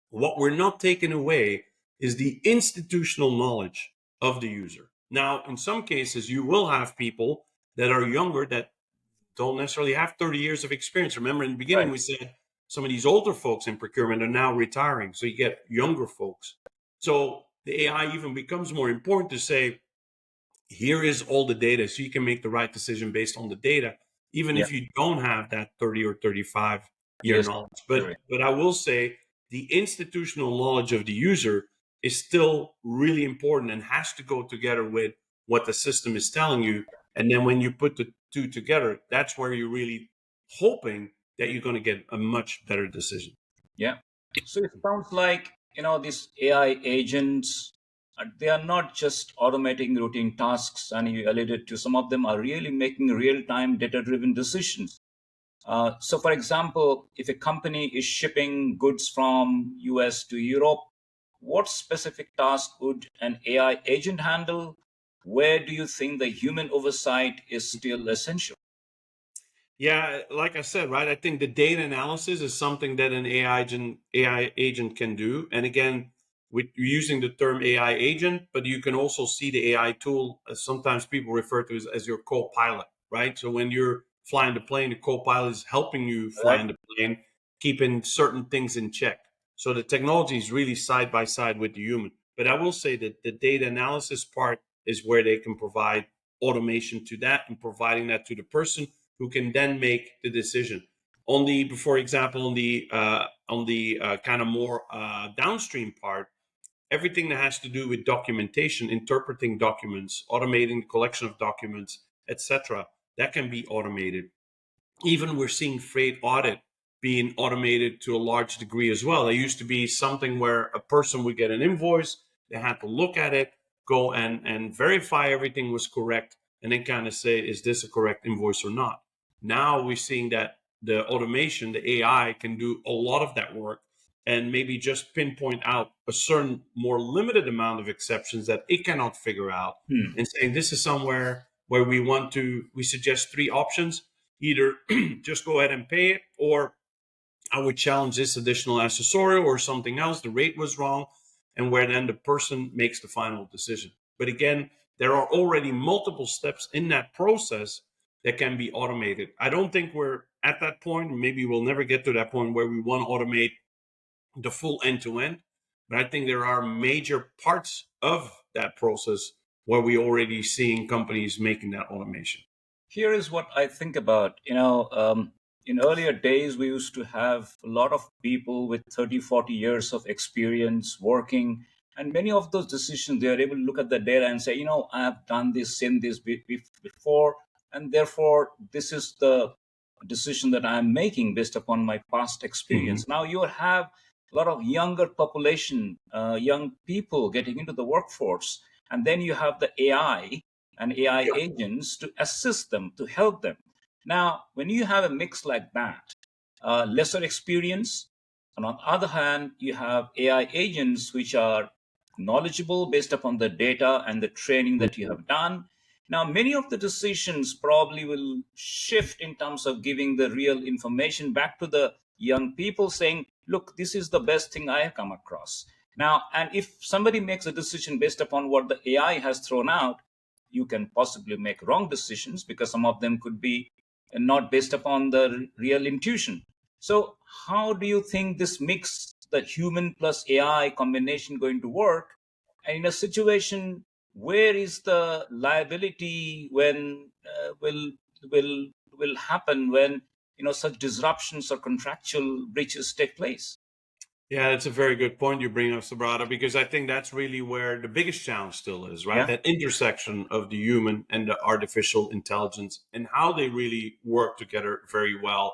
what we're not taking away is the institutional knowledge of the user. Now, in some cases, you will have people that are younger that don't necessarily have 30 years of experience. Remember, in the beginning, we said some of these older folks in procurement are now retiring. So you get younger folks. So the AI even becomes more important to say, Here is all the data, so you can make the right decision based on the data, even Yeah. if you don't have that 30 or 35-year Yes. knowledge. Correct. But I will say the institutional knowledge of the user is still really important and has to go together with what the system is telling you. And then when you put the two together, that's where you're really hoping that you're going to get a much better decision. Yeah. So it sounds like, these AI agents, they are not just automating routine tasks, and you alluded to some of them are really making real-time data-driven decisions. So, for example, if a company is shipping goods from US to Europe, what specific task would an AI agent handle? Where do you think the human oversight is still essential? Yeah, like I said, right? I think the data analysis is something that an AI agent can do. And again, with using the term AI agent, but you can also see the AI tool as sometimes people refer to as your co-pilot, right? So when you're flying the plane, the co-pilot is helping you fly Right. in the plane, keeping certain things in check. So the technology is really side by side with the human. But I will say that the data analysis part is where they can provide automation to that and providing that to the person who can then make the decision. On the, for example, on the kind of more downstream part, everything that has to do with documentation, interpreting documents, automating the collection of documents, etc., that can be automated. Even we're seeing freight audit being automated to a large degree as well. There used to be something where a person would get an invoice, they had to look at it, go and verify everything was correct, and then kind of say, is this a correct invoice or not? Now we're seeing that the automation, the AI, can do a lot of that work and maybe just pinpoint out a certain more limited amount of exceptions that it cannot figure out, Hmm. and saying this is somewhere where we suggest three options. Either just go ahead and pay it, or I would challenge this additional accessorial or something else. The rate was wrong, and where then the person makes the final decision. But again, there are already multiple steps in that process that can be automated. I don't think we're at that point. Maybe we'll never get to that point where we want to automate the full end to end. But I think there are major parts of that process where we already seeing companies making that automation. Here is what I think about. In earlier days, we used to have a lot of people with 30, 40 years of experience working. And many of those decisions, they are able to look at the data and say, I have done this, seen this before. And therefore, this is the decision that I'm making based upon my past Mhm. experience. Now you have a lot of younger population, young people getting into the workforce. And then you have the AI and AI Yeah. agents to assist them, to help them. Now, when you have a mix like that, lesser experience, and on the other hand, you have AI agents which are knowledgeable based upon the data and the training that you Mhm. have done. Now, many of the decisions probably will shift in terms of giving the real information back to the young people, saying, look, this is the best thing I have come across. Now, and if somebody makes a decision based upon what the AI has thrown out, you can possibly make wrong decisions because some of them could be not based upon the real intuition. So, how do you think this mix, the human plus AI combination, going to work? And in a situation, where is the liability when will happen when such disruptions or contractual breaches take place? Yeah, that's a very good point you bring up, Sabrata, because I think that's really where the biggest challenge still is, right? Yeah, That intersection of the human and the artificial intelligence and how they really work together very well.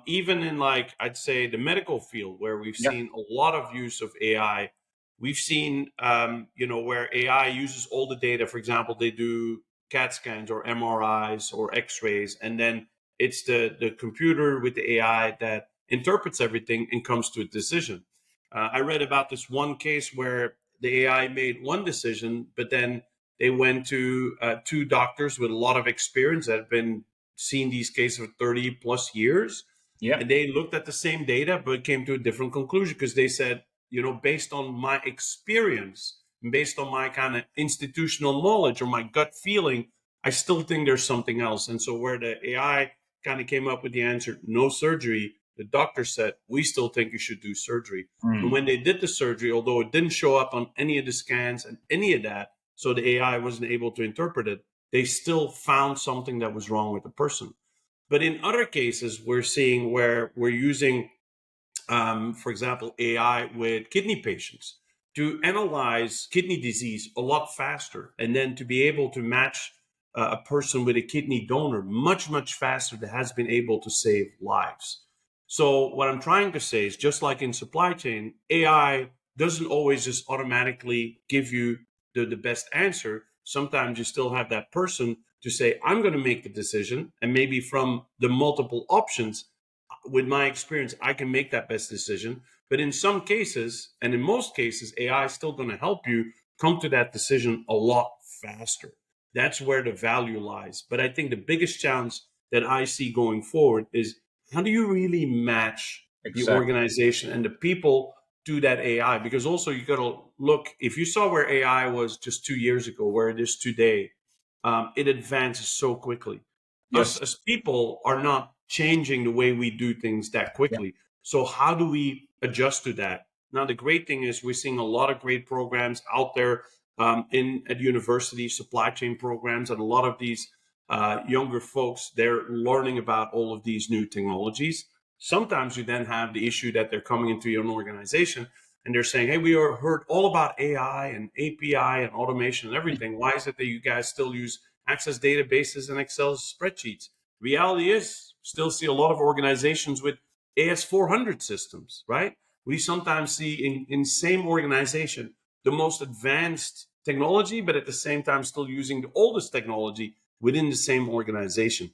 Even in, like, I'd say the medical field, where we've yeah, seen a lot of use of AI, we've seen, where AI uses all the data. For example, they do CAT scans or MRIs or X-rays, and then it's the computer with the AI that interprets everything and comes to a decision. I read about this one case where the AI made one decision, but then they went to two doctors with a lot of experience that have been seeing these cases for 30 plus years. yeah. And they looked at the same data, but came to a different conclusion because they said, based on my experience, based on my kind of institutional knowledge or my gut feeling, I still think there's something else. And so where the AI kind of came up with the answer, no surgery, the doctor said, we still think you should do surgery. And Mm. when they did the surgery, although it didn't show up on any of the scans and any of that, so the AI wasn't able to interpret it, they still found something that was wrong with the person. But in other cases, we're seeing where we're using, for example, AI with kidney patients to analyze kidney disease a lot faster, and then to be able to match a person with a kidney donor much, much faster, that has been able to save lives. So what I'm trying to say is, just like in supply chain, AI doesn't always just automatically give you the best answer. Sometimes you still have that person to say, I'm going to make the decision, and maybe from the multiple options, with my experience, I can make that best decision. But in some cases, and in most cases, AI is still going to help you come to that decision a lot faster. That's where the value lies. But I think the biggest challenge that I see going forward is, how do you really match the Exactly. organization and the people to that AI? Because also you got to look, if you saw where AI was just 2 years ago, where it is today, it advances so quickly. Us Yes. as people are not changing the way we do things that Yeah. quickly. So how do we adjust to that? Now, the great thing is we're seeing a lot of great programs out there, in at university, supply chain programs, and a lot of these younger folks, they're learning about all of these new technologies. Sometimes you then have the issue that they're coming into your own organization and they're saying, hey, we heard all about AI and API and automation and everything. Why is it that you guys still use Access databases and Excel spreadsheets? Reality is, still see a lot of organizations with AS400 systems, right? We sometimes see in same organization the most advanced technology, but at the same time still using the oldest technology within the same organization.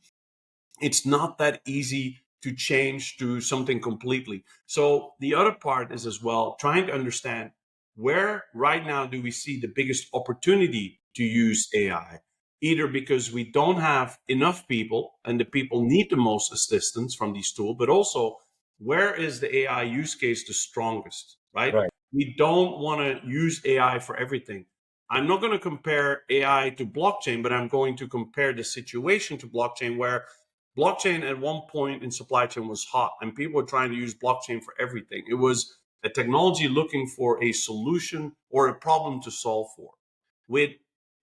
It's not that easy to change to something completely. So the other part is as well trying to understand, where right now do we see the biggest opportunity to use AI? Either because we don't have enough people and the people need the most assistance from these tools, but also, where is the AI use case the strongest, right? Right. We don't want to use AI for everything. I'm not going to compare AI to blockchain, but I'm going to compare the situation to blockchain, where blockchain at one point in supply chain was hot and people were trying to use blockchain for everything. It was a technology looking for a solution or a problem to solve for. With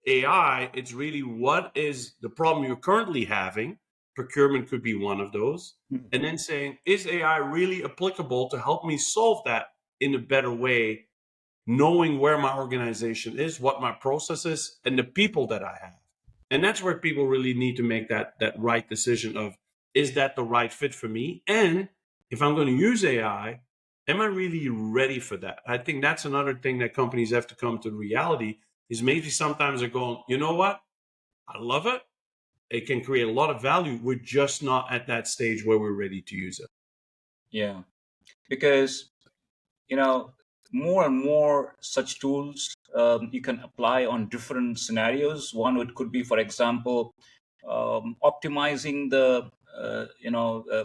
AI, it's really, what is the problem you're currently having? Procurement could be one of those. Mhm. And then saying, is AI really applicable to help me solve that in a better way, knowing where my organization is, what my process is, and the people that I have. And that's where people really need to make that right decision of, is that the right fit for me? And if I'm going to use AI, am I really ready for that? I think that's another thing that companies have to come to reality, is maybe sometimes they're going, you know what? I love it. It can create a lot of value. We're just not at that stage where we're ready to use it. Yeah. Because, you know, more and more such tools you can apply on different scenarios. One would could be, for example, optimizing the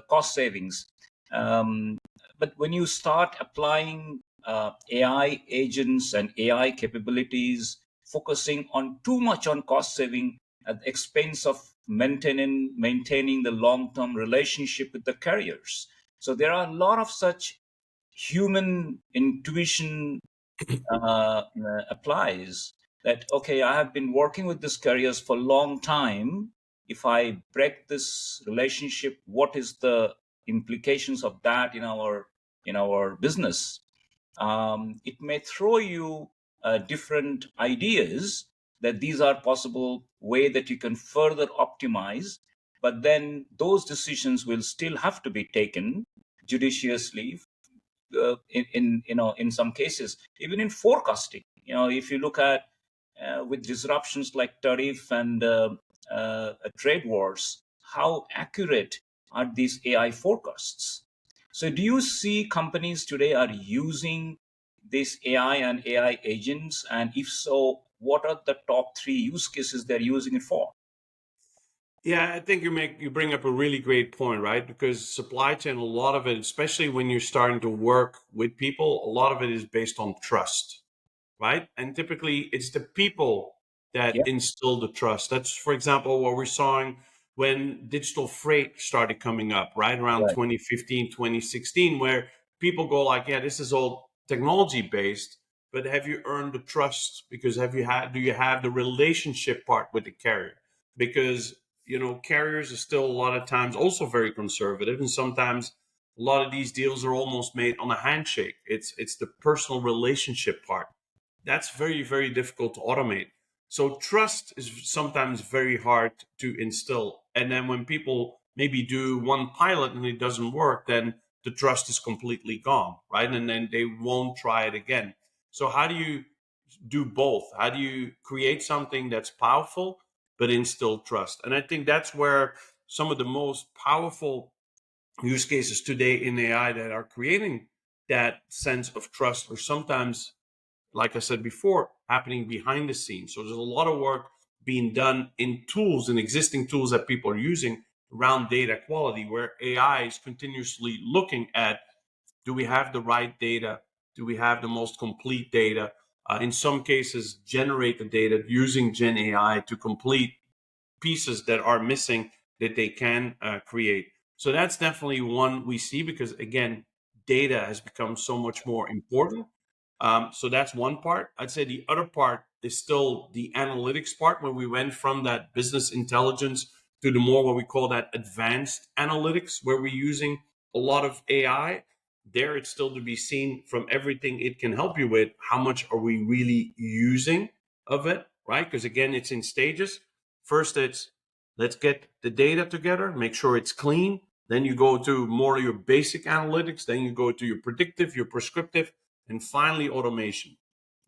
cost savings. But when you start applying AI agents and AI capabilities, focusing on too much on cost saving at the expense of maintaining the long term relationship with the carriers. So there are a lot of such human intuition applies, that okay, I have been working with this carriers for a long time. If I break this relationship, what is the implications of that in our business? It may throw you different ideas, that these are possible way that you can further optimize, but then those decisions will still have to be taken judiciously, in some cases, even in forecasting. If you look at with disruptions like tariff and trade wars, how accurate are these AI forecasts? So do you see companies today are using this AI and AI agents, and if so, what are the top three use cases they're using it for? Yeah, I think you bring up a really great point, right? Because supply chain, a lot of it, especially when you're starting to work with people, a lot of it is based on trust, right? And typically it's the people that Yeah. instill the trust. That's, for example, what we're seeing when digital freight started coming up, right? Around Right. 2015, 2016, where people go like, yeah, this is all technology based, but have you earned the trust? Because do you have the relationship part with the carrier? Because, carriers are still a lot of times also very conservative, and sometimes a lot of these deals are almost made on a handshake. It's the personal relationship part. That's very, very difficult to automate. So trust is sometimes very hard to instill. And then when people maybe do one pilot and it doesn't work, then the trust is completely gone, right? And then they won't try it again. So how do you do both? How do you create something that's powerful but instill trust? And I think that's where some of the most powerful use cases today in AI that are creating that sense of trust are sometimes, like I said before, happening behind the scenes. So there's a lot of work being done in tools and existing tools that people are using around data quality, where AI is continuously looking at, do we have the right data? Do we have the most complete data? In some cases, generate the data using Gen AI to complete pieces that are missing that they can create. So that's definitely one we see, because again, data has become so much more important. So that's one part. I'd say the other part is still the analytics part, where we went from that business intelligence to the more what we call that advanced analytics, where we're using a lot of AI. There, it's still to be seen from everything it can help you with, how much are we really using of it, right? Because again, it's in stages. First, it's let's get the data together, make sure it's clean. Then you go to more of your basic analytics. Then you go to your predictive, your prescriptive, and finally automation.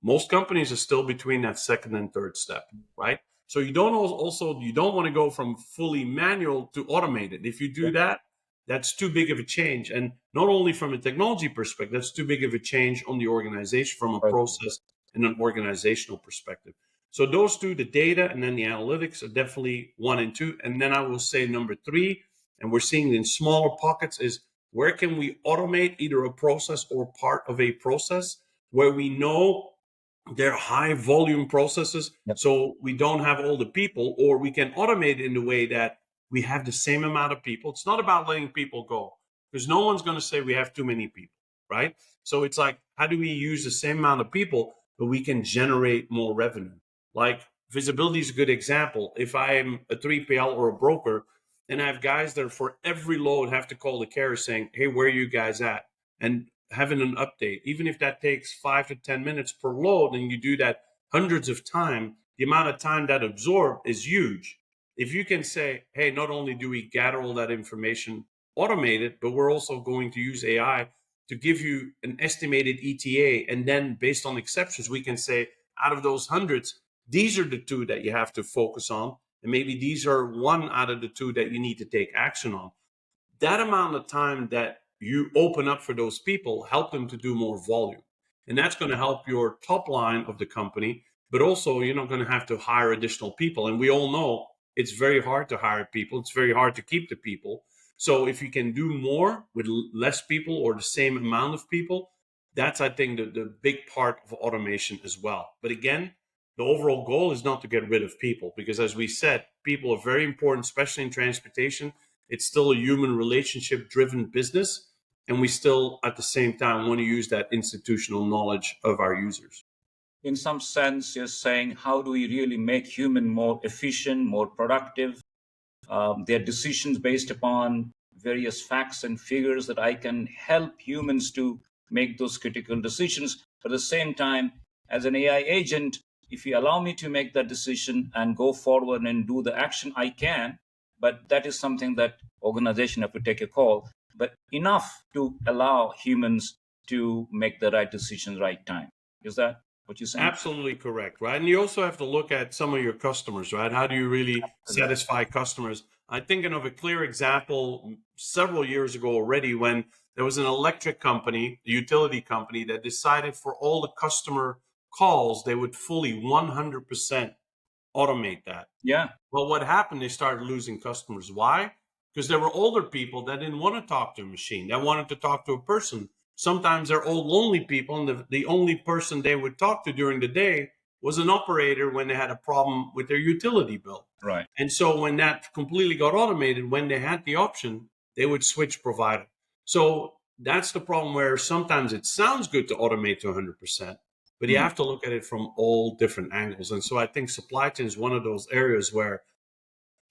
Most companies are still between that second and third step, right? So you don't want to go from fully manual to automated. If you do that, that's too big of a change. And not only from a technology perspective, that's too big of a change on the organization from a Right. process and an organizational perspective. So those two, the data and then the analytics, are definitely 1 and 2. And then I will say number 3, and we're seeing it in smaller pockets, is where can we automate either a process or part of a process where we know they're high volume processes, Yep. so we don't have all the people, or we can automate in the way that we have the same amount of people. It's not about letting people go, because no one's going to say we have too many people, right? So it's like, how do we use the same amount of people but we can generate more revenue? Like, visibility is a good example. If I'm a 3PL or a broker, and I have guys that for every load have to call the carrier saying, hey, where are you guys at? And having an update, even if that takes 5 to 10 minutes per load, and you do that hundreds of times, the amount of time that absorbed is huge. If you can say, hey, not only do we gather all that information automated, but we're also going to use AI to give you an estimated ETA. And then based on exceptions, we can say, out of those hundreds, these are the 2 that you have to focus on. And maybe these are 1 out of the 2 that you need to take action on. That amount of time that you open up for those people, help them to do more volume. And that's going to help your top line of the company, but also you're not going to have to hire additional people. And we all know it's very hard to hire people. It's very hard to keep the people. So if you can do more with less people or the same amount of people, that's, I think, the big part of automation as well. But again, the overall goal is not to get rid of people, because as we said, people are very important, especially in transportation. It's still a human relationship driven business. And we still, at the same time, want to use that institutional knowledge of our users. In some sense, you're saying, how do we really make human more efficient, more productive? Their decisions based upon various facts and figures, that I can help humans to make those critical decisions. But at the same time, as an AI agent, if you allow me to make that decision and go forward and do the action, I can. But that is something that organization have to take a call. But enough to allow humans to make the right decision, right time. Is that what you're saying? Absolutely correct, right? And you also have to look at some of your customers, right? How do you really satisfy customers? I'm thinking of a clear example several years ago already, when there was an electric company, a utility company, that decided for all the customer calls, they would fully 100% automate that. Yeah. Well, what happened? They started losing customers. Why? Because there were older people that didn't want to talk to a machine, that wanted to talk to a person. Sometimes they're old, lonely people, and the only person they would talk to during the day was an operator when they had a problem with their utility bill. Right. And so when that completely got automated, when they had the option, they would switch provider. So that's the problem, where sometimes it sounds good to automate to 100%, but you have to look at it from all different angles. And so I think supply chain is one of those areas where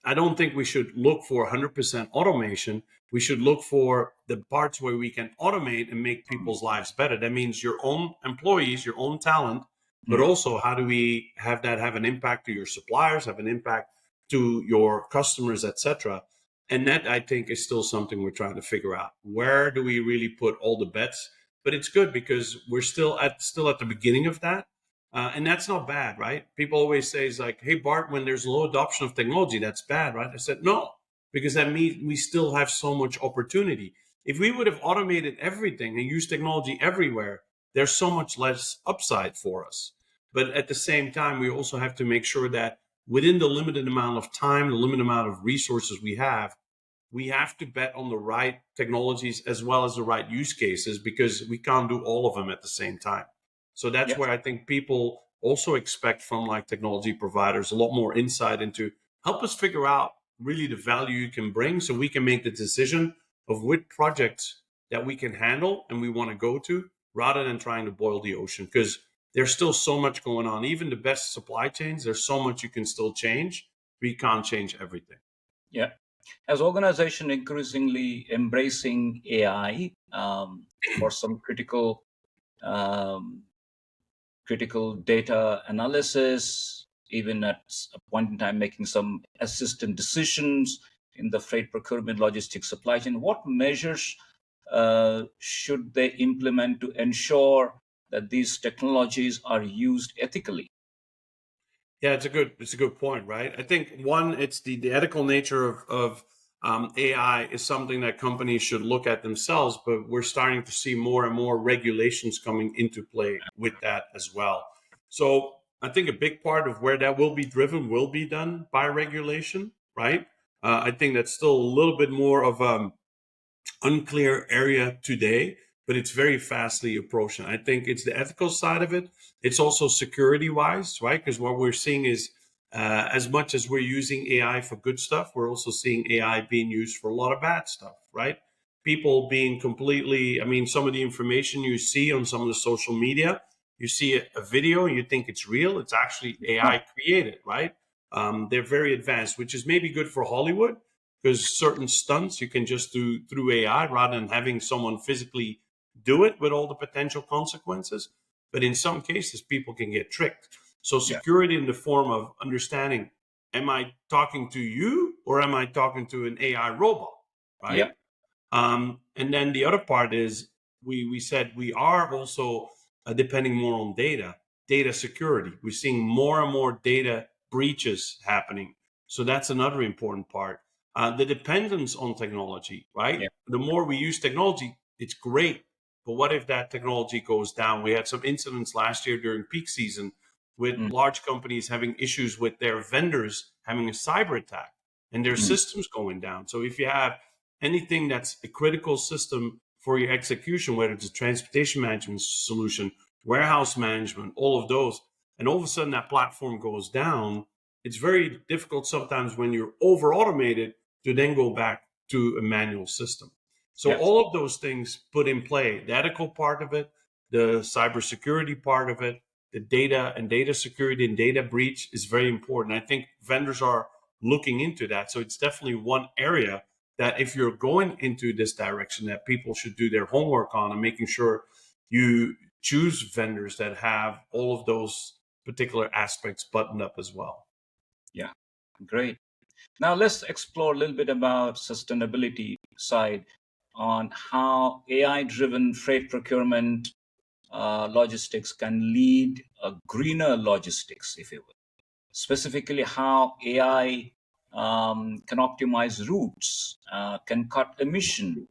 I don't think we should look for 100% automation. We should look for the parts where we can automate and make people's lives better. That means your own employees, your own talent, but also how do we have that have an impact to your suppliers, have an impact to your customers, etc. And that, I think, is still something we're trying to figure out. Where do we really put all the bets? But it's good because we're still at the beginning of that. And that's not bad, right? People always say, it's like, hey, Bart, when there's low adoption of technology, that's bad, right? I said, no, because that means we still have so much opportunity. If we would have automated everything and used technology everywhere, there's so much less upside for us. But at the same time, we also have to make sure that within the limited amount of time, the limited amount of resources we have to bet on the right technologies as well as the right use cases, because we can't do all of them at the same time. So that's where I think people also expect from like technology providers a lot more insight into help us figure out really the value you can bring so we can make the decision of which projects that we can handle and we want to go to, rather than trying to boil the ocean, because there's still so much going on. Even the best supply chains, there's so much you can still change. We can't change everything. Yeah. As organization increasingly embracing AI for some critical data analysis, even at a point in time making some assistant decisions in the freight procurement, logistics, supply chain, what measures should they implement to ensure that these technologies are used ethically? Yeah, it's a good point, right? I think one, it's the ethical nature of AI is something that companies should look at themselves, but we're starting to see more and more regulations coming into play with that as well. So I think a big part of where that will be driven will be done by regulation, right? I think that's still a little bit more of unclear area today, but it's very fastly approaching. I think it's the ethical side of it. It's also security wise, right? Because what we're seeing is as much as we're using AI for good stuff, we're also seeing AI being used for a lot of bad stuff, right? People being completely, I mean, some of the information you see on some of the social media, you see a video and you think it's real. It's actually AI created, right? They're very advanced, which is maybe good for Hollywood, because certain stunts you can just do through AI rather than having someone physically do it with all the potential consequences. But in some cases, people can get tricked. So security in the form of understanding, am I talking to you or am I talking to an AI robot, right? And then the other part is we said we are also depending more on data security. We're seeing more and more data breaches happening. So that's another important part. The dependence on technology, right? The more we use technology, it's great. But what if that technology goes down? We had some incidents last year during peak season with large companies having issues with their vendors having a cyber attack and their systems going down. So if you have anything that's a critical system for your execution, whether it's a transportation management solution, warehouse management, all of those, and all of a sudden that platform goes down, it's very difficult sometimes when you're over automated to then go back to a manual system. So all of those things put in play, the ethical part of it, the cybersecurity part of it, the data and data security and data breach is very important. I think vendors are looking into that. So it's definitely one area that if you're going into this direction, that people should do their homework on and making sure you choose vendors that have all of those particular aspects buttoned up as well. Yeah, great. Now let's explore a little bit about sustainability side on how AI-driven freight procurement logistics can lead a greener logistics, if you will. Specifically, how AI can optimize routes, can cut emission,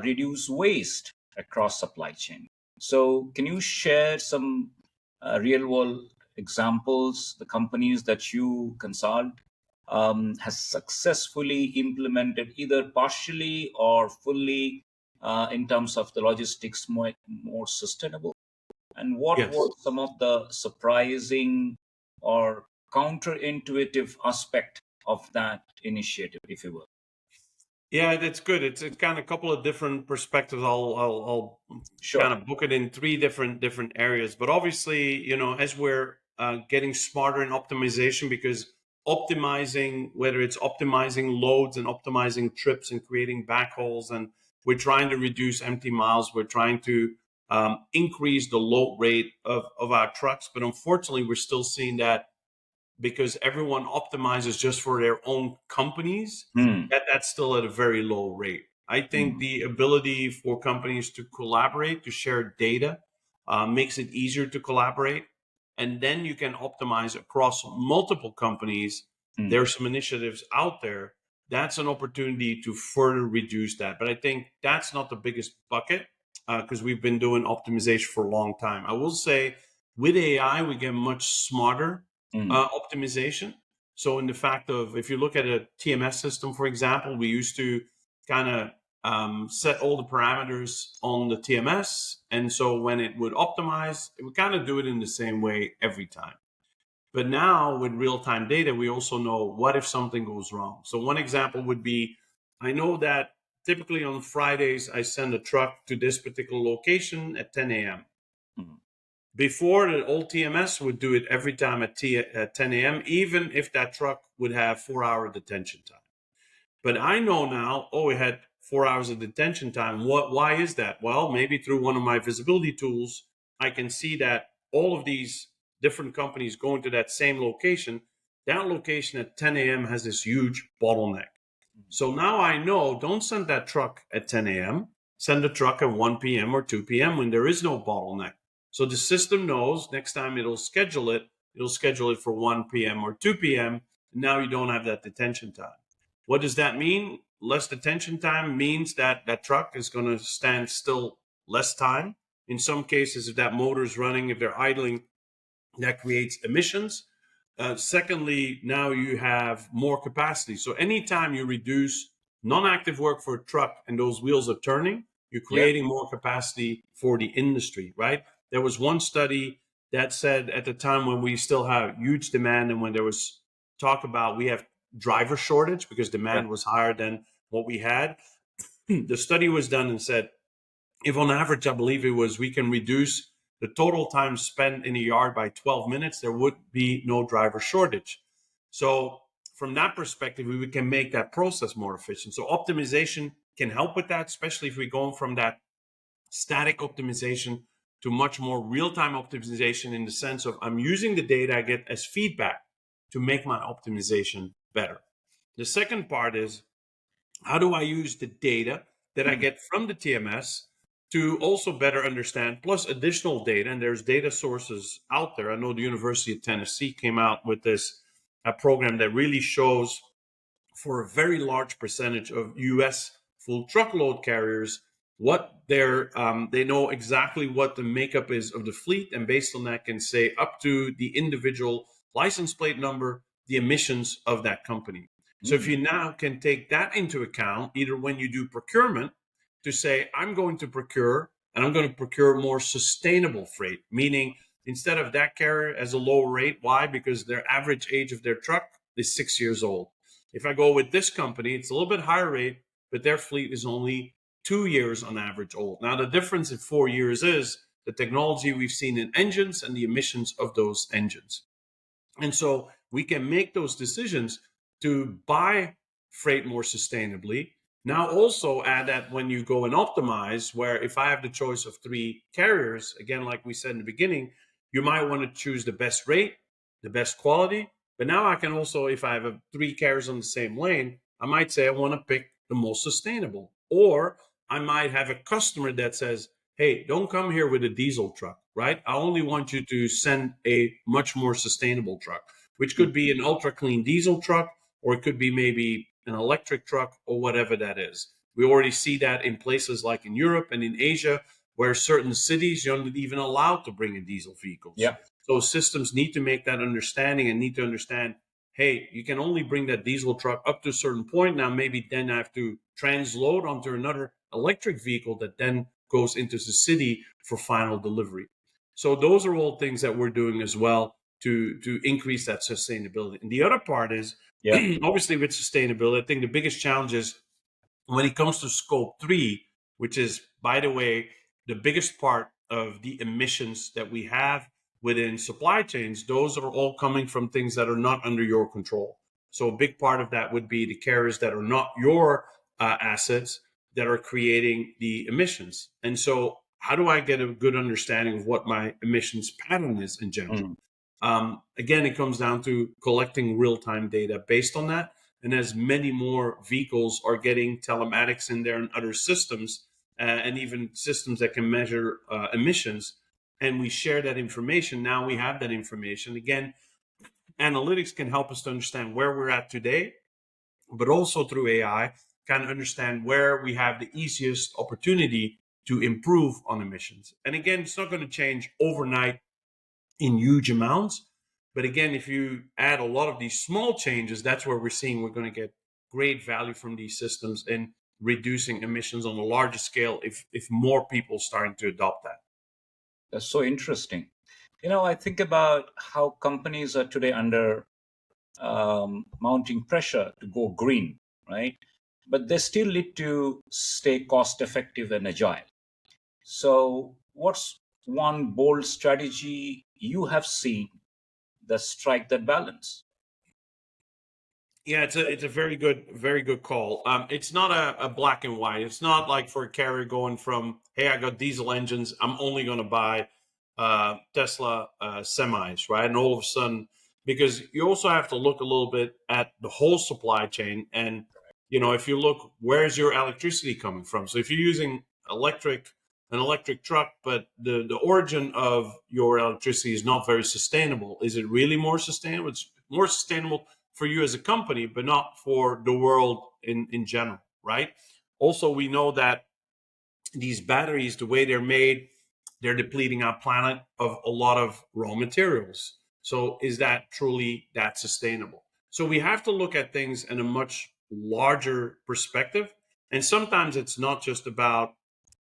reduce waste across supply chain. So, can you share some real-world examples? The companies that you consult has successfully implemented either partially or fully in terms of the logistics more sustainable? And what Yes. were some of the surprising or counterintuitive aspect of that initiative, if you will? Yeah, that's good. It's kind of a couple of different perspectives. I'll kind Sure. of book it in three different areas. But obviously, as we're getting smarter in optimization, because optimizing, whether it's optimizing loads and optimizing trips and creating backhauls, and we're trying to reduce empty miles, we're trying to increase the load rate of our trucks. But unfortunately, we're still seeing that because everyone optimizes just for their own companies, Hmm. that's still at a very low rate. I think Hmm. the ability for companies to collaborate, to share data, makes it easier to collaborate. And then you can optimize across multiple companies. Hmm. There are some initiatives out there. That's an opportunity to further reduce that. But I think that's not the biggest bucket because we've been doing optimization for a long time. I will say with AI, we get much smarter Hmm. optimization. So in the fact of, if you look at a TMS system, for example, we used to kind of set all the parameters on the TMS. And so when it would optimize, it would kind of do it in the same way every time. But now with real-time data, we also know what if something goes wrong. So one example would be, I know that typically on Fridays, I send a truck to this particular location at 10 a.m. Hmm. Before, the old TMS would do it every time at 10 a.m., even if that truck would have 4 hour detention time. But I know now, oh, it had 4 hours of detention time. Why is that? Well, maybe through one of my visibility tools, I can see that all of these different companies going to that same location, that location at 10 a.m. has this huge bottleneck. So now I know, don't send that truck at 10 a.m. Send the truck at 1 p.m. or 2 p.m. when there is no bottleneck. So the system knows next time it'll schedule it for 1 p.m. or 2 p.m. Now you don't have that detention time. What does that mean? Less detention time means that that truck is going to stand still less time. In some cases, if that motor is running, if they're idling, that creates emissions. Secondly, now you have more capacity. So anytime you reduce non-active work for a truck and those wheels are turning, you're Yeah. creating more capacity for the industry, right? There was one study that said at the time when we still have huge demand and when there was talk about we have driver shortage because Yeah. demand was higher than what we had, the study was done and said if on average, I believe it was, we can reduce the total time spent in a yard by 12 minutes, there would be no driver shortage. So from that perspective, we can make that process more efficient. So optimization can help with that, especially if we're going from that static optimization to much more real-time optimization in the sense of I'm using the data I get as feedback to make my optimization better. The second part is how do I use the data that I Hmm. get from the TMS to also better understand, plus additional data? And there's data sources out there. I know the University of Tennessee came out with this a program that really shows for a very large percentage of US full truckload carriers what they know exactly what the makeup is of the fleet, and based on that can say up to the individual license plate number the emissions of that company. So if Hmm. you now can take that into account either when you do procurement to say I'm going to procure and I'm going to procure more sustainable freight, meaning instead of that carrier as a lower rate. Why? Because their average age of their truck is 6 years old. If I go with this company, it's a little bit higher rate, but their fleet is only 2 years on average old. Now, the difference in 4 years is the technology we've seen in engines and the emissions of those engines. And so we can make those decisions to buy freight more sustainably. Now, also add that when you go and optimize, where if I have the choice of three carriers, again, like we said in the beginning, you might want to choose the best rate, the best quality. But now I can also, if I have three carriers on the same lane, I might say I want to pick the most sustainable. Or I might have a customer that says, hey, don't come here with a diesel truck, right? I only want you to send a much more sustainable truck, which Hmm. could be an ultra clean diesel truck, or it could be maybe an electric truck or whatever that is. We already see that in places like in Europe and in Asia, where certain cities you're not even allowed to bring in diesel vehicles. Yeah. So systems need to make that understanding and need to understand, hey, you can only bring that diesel truck up to a certain point. Now, maybe then I have to transload onto another electric vehicle that then goes into the city for final delivery. So those are all things that we're doing as well to increase that sustainability. And the other part is Yeah. obviously with sustainability, I think the biggest challenge is When it comes to scope 3, which is, by the way, the biggest part of the emissions that we have within supply chains, those are all coming from things that are not under your control. So a big part of that would be the carriers that are not your assets that are creating the emissions. And so how do I get a good understanding of what my emissions pattern is in general? Mm. Again, it comes down to collecting real-time data based on that. And as many more vehicles are getting telematics in there and other systems, and even systems that can measure emissions, and we share that information, now we have that information. Again, analytics can help us to understand where we're at today, but also through AI, can understand where we have the easiest opportunity to improve on emissions. And again, it's not going to change overnight in huge amounts. But again, if you add a lot of these small changes, that's where we're seeing we're going to get great value from these systems in reducing emissions on a larger scale if more people starting to adopt that. That's so interesting. I think about how companies are today under mounting pressure to go green, right? But they still need to stay cost effective and agile. So, what's one bold strategy you have seen that strike that balance? Yeah, it's a very good call. It's not a black and white. It's not like for a carrier going from, hey, I got diesel engines, I'm only going to buy Tesla semis, right? And all of a sudden, because you also have to look a little bit at the whole supply chain, and if you look, where's your electricity coming from? So if you're using an electric truck, but the origin of your electricity is not very sustainable, is it really more sustainable? It's more sustainable for you as a company, but not for the world in general, right? Also, we know that these batteries, the way they're made, they're depleting our planet of a lot of raw materials. So is that truly that sustainable? So we have to look at things in a much larger perspective. And sometimes it's not just about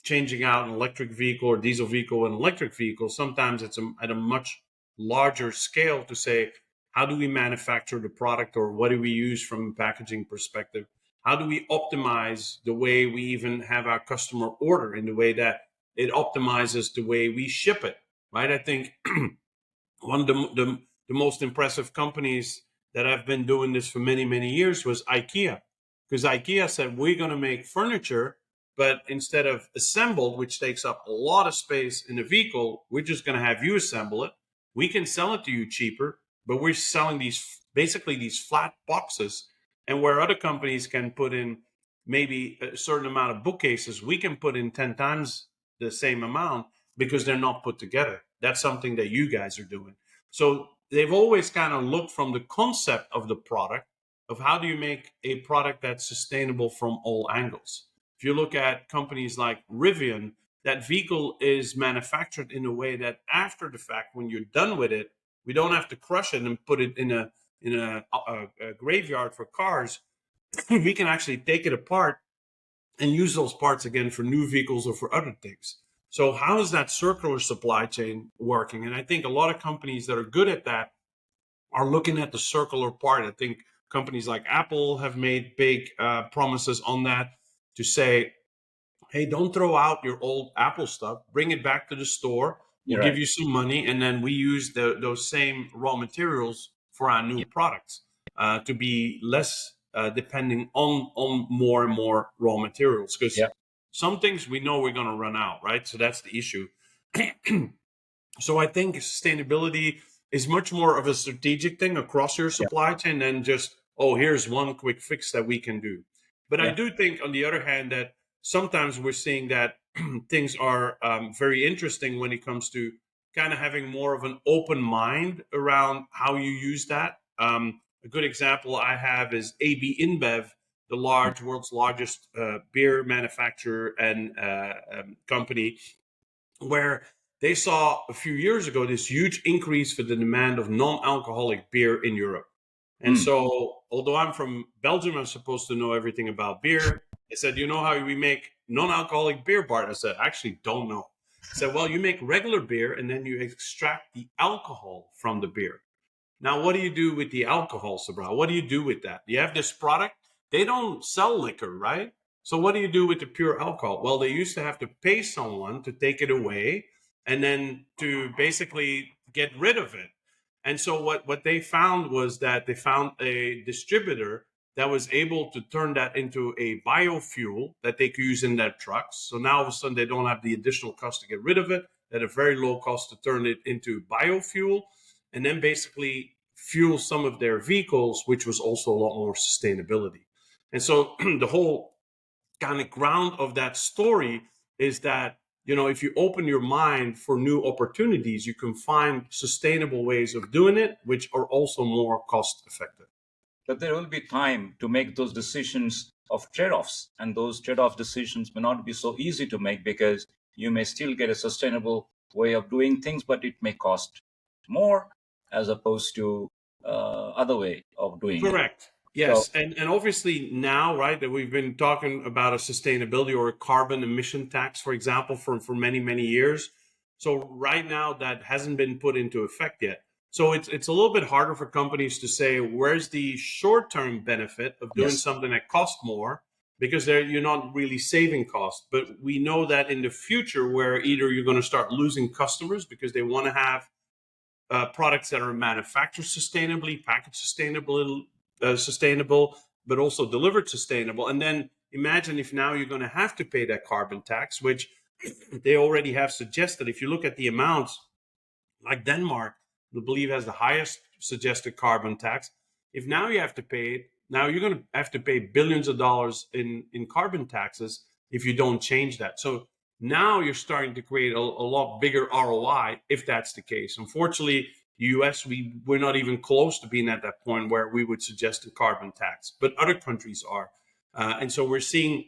changing out an electric vehicle or diesel vehicle and electric vehicle. Sometimes it's at a much larger scale to say, how do we manufacture the product, or what do we use from a packaging perspective? How do we optimize the way we even have our customer order in the way that it optimizes the way we ship it, right? I think one of the most impressive companies that have been doing this for many, many years was IKEA. Because IKEA said, we're going to make furniture, but instead of assembled, which takes up a lot of space in a vehicle, we're just going to have you assemble it. We can sell it to you cheaper, but we're selling basically these flat boxes. And where other companies can put in maybe a certain amount of bookcases, we can put in 10 times the same amount because they're not put together. That's something that you guys are doing. So they've always kind of looked from the concept of the product, of how do you make a product that's sustainable from all angles. If you look at companies like Rivian, that vehicle is manufactured in a way that after the fact, when you're done with it, we don't have to crush it and put it in a graveyard for cars. We can actually take it apart and use those parts again for new vehicles or for other things. So how is that circular supply chain working? And I think a lot of companies that are good at that are looking at the circular part. I think companies like Apple have made big promises on that to say, hey, don't throw out your old Apple stuff. Bring it back to the store. We'll You're give right. you some money, and then we use those same raw materials for our new Yeah. products to be less depending on more and more raw materials. Because Yeah. some things we know we're going to run out, right? So that's the issue. So I think sustainability is much more of a strategic thing across your Yeah. supply chain than just, oh, here's one quick fix that we can do. But I Yeah. do think, on the other hand, that sometimes we're seeing that things are very interesting when it comes to kind of having more of an open mind around how you use that. A good example I have is AB InBev, the world's largest beer manufacturer and company, where they saw a few years ago this huge increase for the demand of non-alcoholic beer in Europe. And Mm. so, although I'm from Belgium, I'm supposed to know everything about beer. I said, you know how we make non-alcoholic beer, Bart? I said, actually, don't know. I said, well, you make regular beer and then you extract the alcohol from the beer. Now, what do you do with the alcohol, Sabra? What do you do with that? You have this product. They don't sell liquor, right? So what do you do with the pure alcohol? Well, they used to have to pay someone to take it away and then to basically get rid of it. And so what they found was that they found a distributor that was able to turn that into a biofuel that they could use in their trucks. So now all of a sudden they don't have the additional cost to get rid of it, at a very low cost to turn it into biofuel, and then basically fuel some of their vehicles, which was also a lot more sustainability. And so the whole kind of ground of that story is that, if you open your mind for new opportunities, you can find sustainable ways of doing it, which are also more cost effective. But there will be time to make those decisions of trade-offs, and those trade-off decisions may not be so easy to make because you may still get a sustainable way of doing things, but it may cost more as opposed to other way of doing it. Correct. Yes, and obviously now, right, that we've been talking about a sustainability or a carbon emission tax, for example, for many years. So right now that hasn't been put into effect yet. So it's a little bit harder for companies to say where's the short-term benefit of doing Yes. something that costs more, because you're not really saving costs. But we know that in the future, where either you're going to start losing customers because they want to have products that are manufactured sustainably, packaged sustainable, but also delivered sustainable. And then imagine if now you're going to have to pay that carbon tax, which they already have suggested. If you look at the amounts, like Denmark, I believe has the highest suggested carbon tax. If now you have to pay it, now you're going to have to pay billions of dollars in carbon taxes if you don't change that. So now you're starting to create a lot bigger ROI if that's the case. Unfortunately, the US, we're not even close to being at that point where we would suggest a carbon tax, but other countries are. And so we're seeing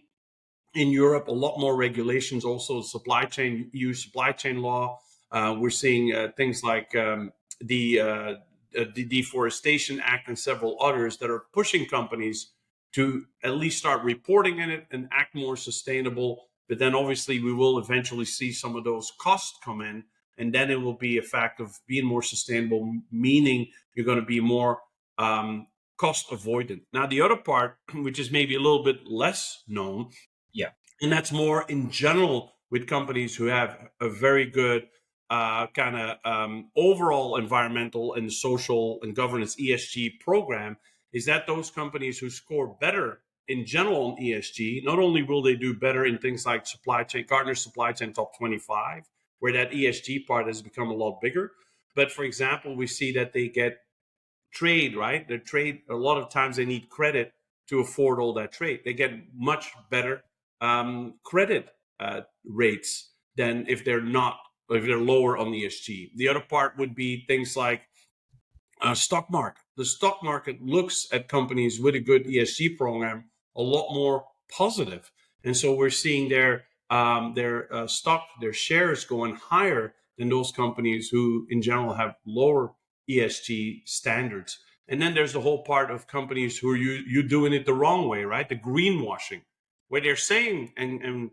in Europe a lot more regulations, also supply chain, EU supply chain law. We're seeing things like the Deforestation Act and several others that are pushing companies to at least start reporting in it and act more sustainable. But then obviously we will eventually see some of those costs come in, and then it will be a fact of being more sustainable, meaning you're going to be more cost avoidant. Now, the other part, which is maybe a little bit less known, Yeah. and that's more in general with companies who have a very good kind of overall environmental and social and governance ESG program, is that those companies who score better in general on ESG, not only will they do better in things like supply chain, Gartner supply chain top 25, where that ESG part has become a lot bigger, but for example, we see that they get trade, right? Their trade, a lot of times they need credit to afford all that trade. They get much better credit rates than if they're lower on ESG. The other part would be things like stock market. The stock market looks at companies with a good ESG program a lot more positive, and so we're seeing their stock, their shares going higher than those companies who, in general, have lower ESG standards. And then there's the whole part of companies who are you doing it the wrong way, right? The greenwashing, where they're saying and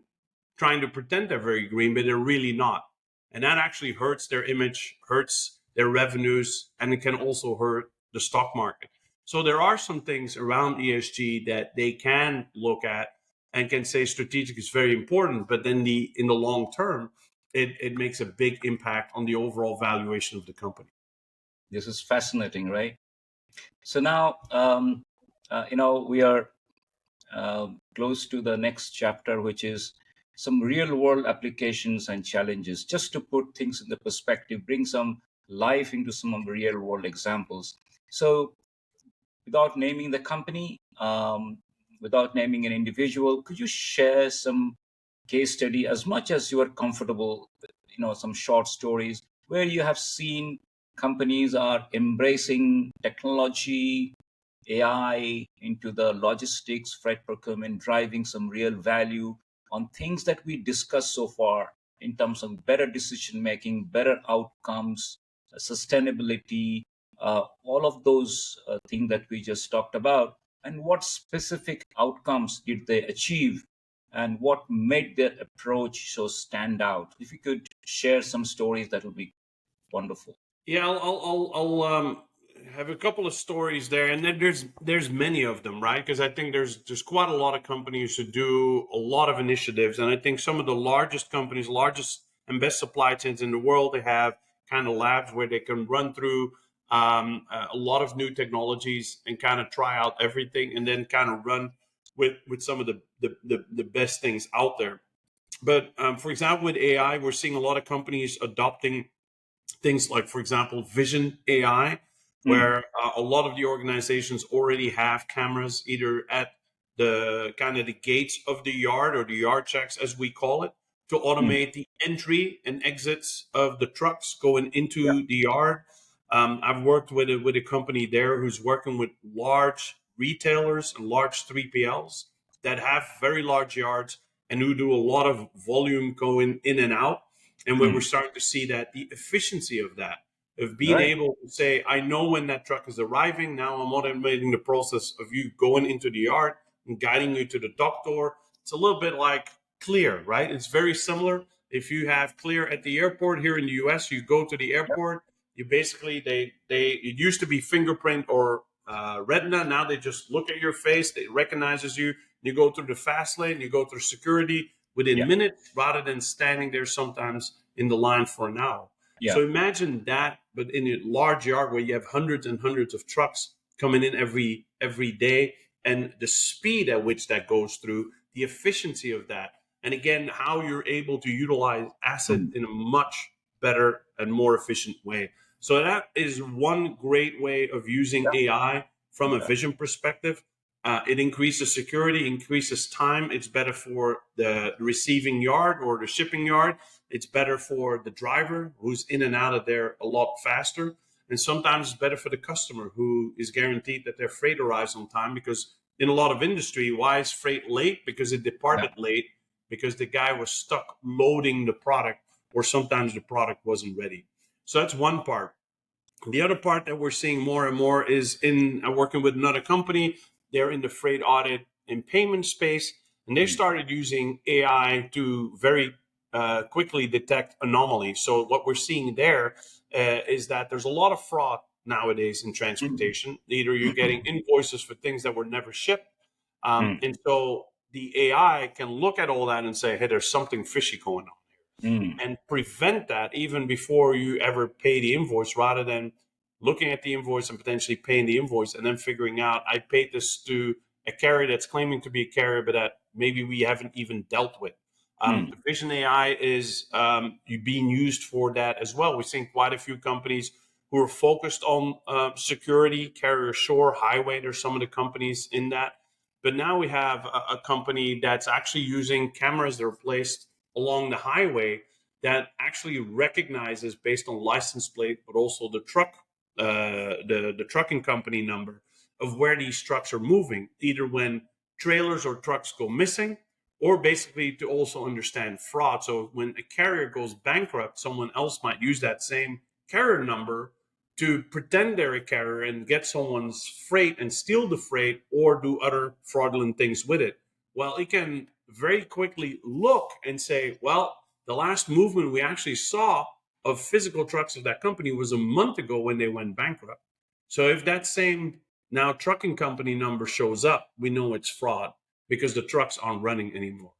trying to pretend they're very green, but they're really not. And that actually hurts their image, hurts their revenues, and it can also hurt the stock market. So there are some things around ESG that they can look at and can say strategic is very important, but then in the long term, it makes a big impact on the overall valuation of the company. This is fascinating, right? So now, we are close to the next chapter, which is some real world applications and challenges. Just to put things in the perspective, bring some life into some of the real world examples. So, without naming the company, without naming an individual, could you share some case study as much as you are comfortable, some short stories where you have seen companies are embracing technology, AI into the logistics, freight procurement, driving some real value on things that we discussed so far in terms of better decision making, better outcomes, sustainability, all of those things that we just talked about, and what specific outcomes did they achieve, and what made their approach so stand out? If you could share some stories, that would be wonderful. Yeah, I'll have a couple of stories there, and then there's many of them, right? Because I think there's quite a lot of companies who do a lot of initiatives, and I think some of the largest companies, largest and best supply chains in the world, they have kind of labs where they can run through a lot of new technologies and kind of try out everything, and then kind of run with some of the best things out there. But for example, with AI, we're seeing a lot of companies adopting things like, for example, vision AI, Mm. where a lot of the organizations already have cameras either at the kind of the gates of the yard, or the yard checks as we call it, to Mm. automate the entry and exits of the trucks going Yeah. into the yard. I've worked with a company there who's working with large retailers and large 3PLs that have very large yards and who do a lot of volume going in and out. And where we're Mm. starting to see that the efficiency of that, of being Right. able to say, I know when that truck is arriving. Now I'm automating the process of you going into the yard and guiding you to the dock door. It's a little bit like Clear, right? It's very similar. If you have Clear at the airport here in the US, you go to the Yep. airport, you basically, they it used to be fingerprint or retina. Now they just look at your face, they recognizes you. You go through the fast lane, you go through security within Yeah. minutes, rather than standing there sometimes in the line for an hour. Yeah. So imagine that, but in a large yard where you have hundreds and hundreds of trucks coming in every day, and the speed at which that goes through, the efficiency of that, and again, how you're able to utilize asset Mm. in a much better and more efficient way. So that is one great way of using Yeah. AI from a Yeah. vision perspective. It increases security, increases time. It's better for the receiving yard or the shipping yard. It's better for the driver who's in and out of there a lot faster. And sometimes it's better for the customer who is guaranteed that their freight arrives on time. Because in a lot of industry, why is freight late? Because it Yeah. departed late, because the guy was stuck loading the product, or sometimes the product wasn't ready. So that's one part. The other part that we're seeing more and more is in working with another company. They're in the freight audit and payment space, and they Mm. started using AI to very quickly detect anomalies. So what we're seeing there is that there's a lot of fraud nowadays in Mm. transportation. Either you're getting invoices for things that were never shipped, Mm. and so the AI can look at all that and say, "Hey, there's something fishy going on," Mm. and prevent that even before you ever pay the invoice, rather than looking at the invoice and potentially paying the invoice and then figuring out, I paid this to a carrier that's claiming to be a carrier, but that maybe we haven't even dealt with. Mm. Vision AI is being used for that as well. We've seen quite a few companies who are focused on security, carrier shore, highway. There's some of the companies in that. But now we have a company that's actually using cameras that are placed along the highway that actually recognizes, based on license plate, but also the truck, the trucking company number of where these trucks are moving, either when trailers or trucks go missing, or basically to also understand fraud. So when a carrier goes bankrupt, someone else might use that same carrier number to pretend they're a carrier and get someone's freight and steal the freight, or do other fraudulent things with it. Well, it can very quickly look and say, well, the last movement we actually saw of physical trucks of that company was a month ago when they went bankrupt. So if that same now trucking company number shows up, we know it's fraud, because the trucks aren't running anymore.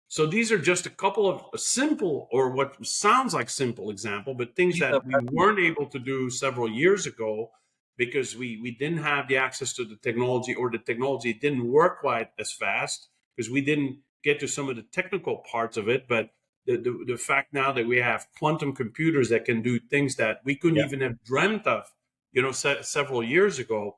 So these are just a couple of simple, or what sounds like simple example, but things These are that we weren't practical. able to do several years ago, because we didn't have the access to the technology, or the technology didn't work quite as fast, because we didn't get to some of the technical parts of it. But the fact now that we have quantum computers that can do things that we couldn't Yeah. even have dreamt of, several years ago,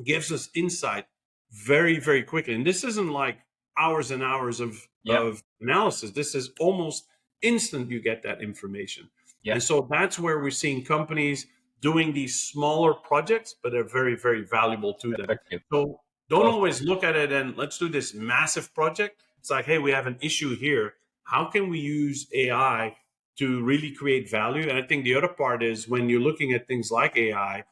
gives us insight very, very quickly. And this isn't like hours and hours Yeah. of analysis. This is almost instant, you get that information. Yeah. And so that's where we're seeing companies doing these smaller projects, but they're very, very valuable to them. Effective. So don't Perfect. always look at it and let's do this massive project. It's like, hey, we have an issue here. How can we use AI to really create value? And I think the other part is, when you're looking at things like AI,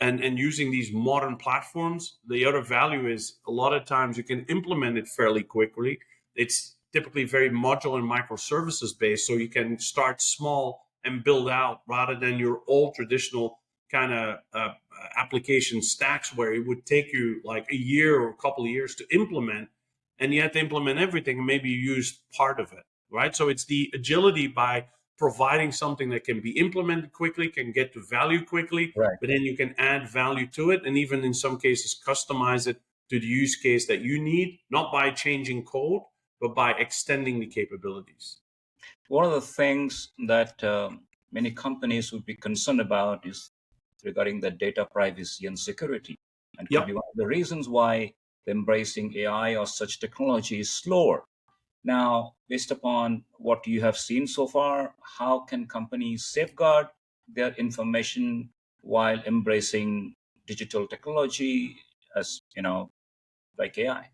and using these modern platforms, the other value is, a lot of times you can implement it fairly quickly. It's typically very modular and microservices based, so you can start small and build out, rather than your old traditional kind of application stacks where it would take you like a year or a couple of years to implement, and you have to implement everything, and maybe you use part of it, right? So it's the agility by providing something that can be implemented quickly, can get to value quickly, Right. but then you can add value to it, and even in some cases customize it to the use case that you need, not by changing code, but by extending the capabilities. One of the things that many companies would be concerned about is regarding the data privacy and security, and could be Yep. one of the reasons why the embracing AI or such technology is slower. Now, based upon what you have seen so far, how can companies safeguard their information while embracing digital technology, as like AI?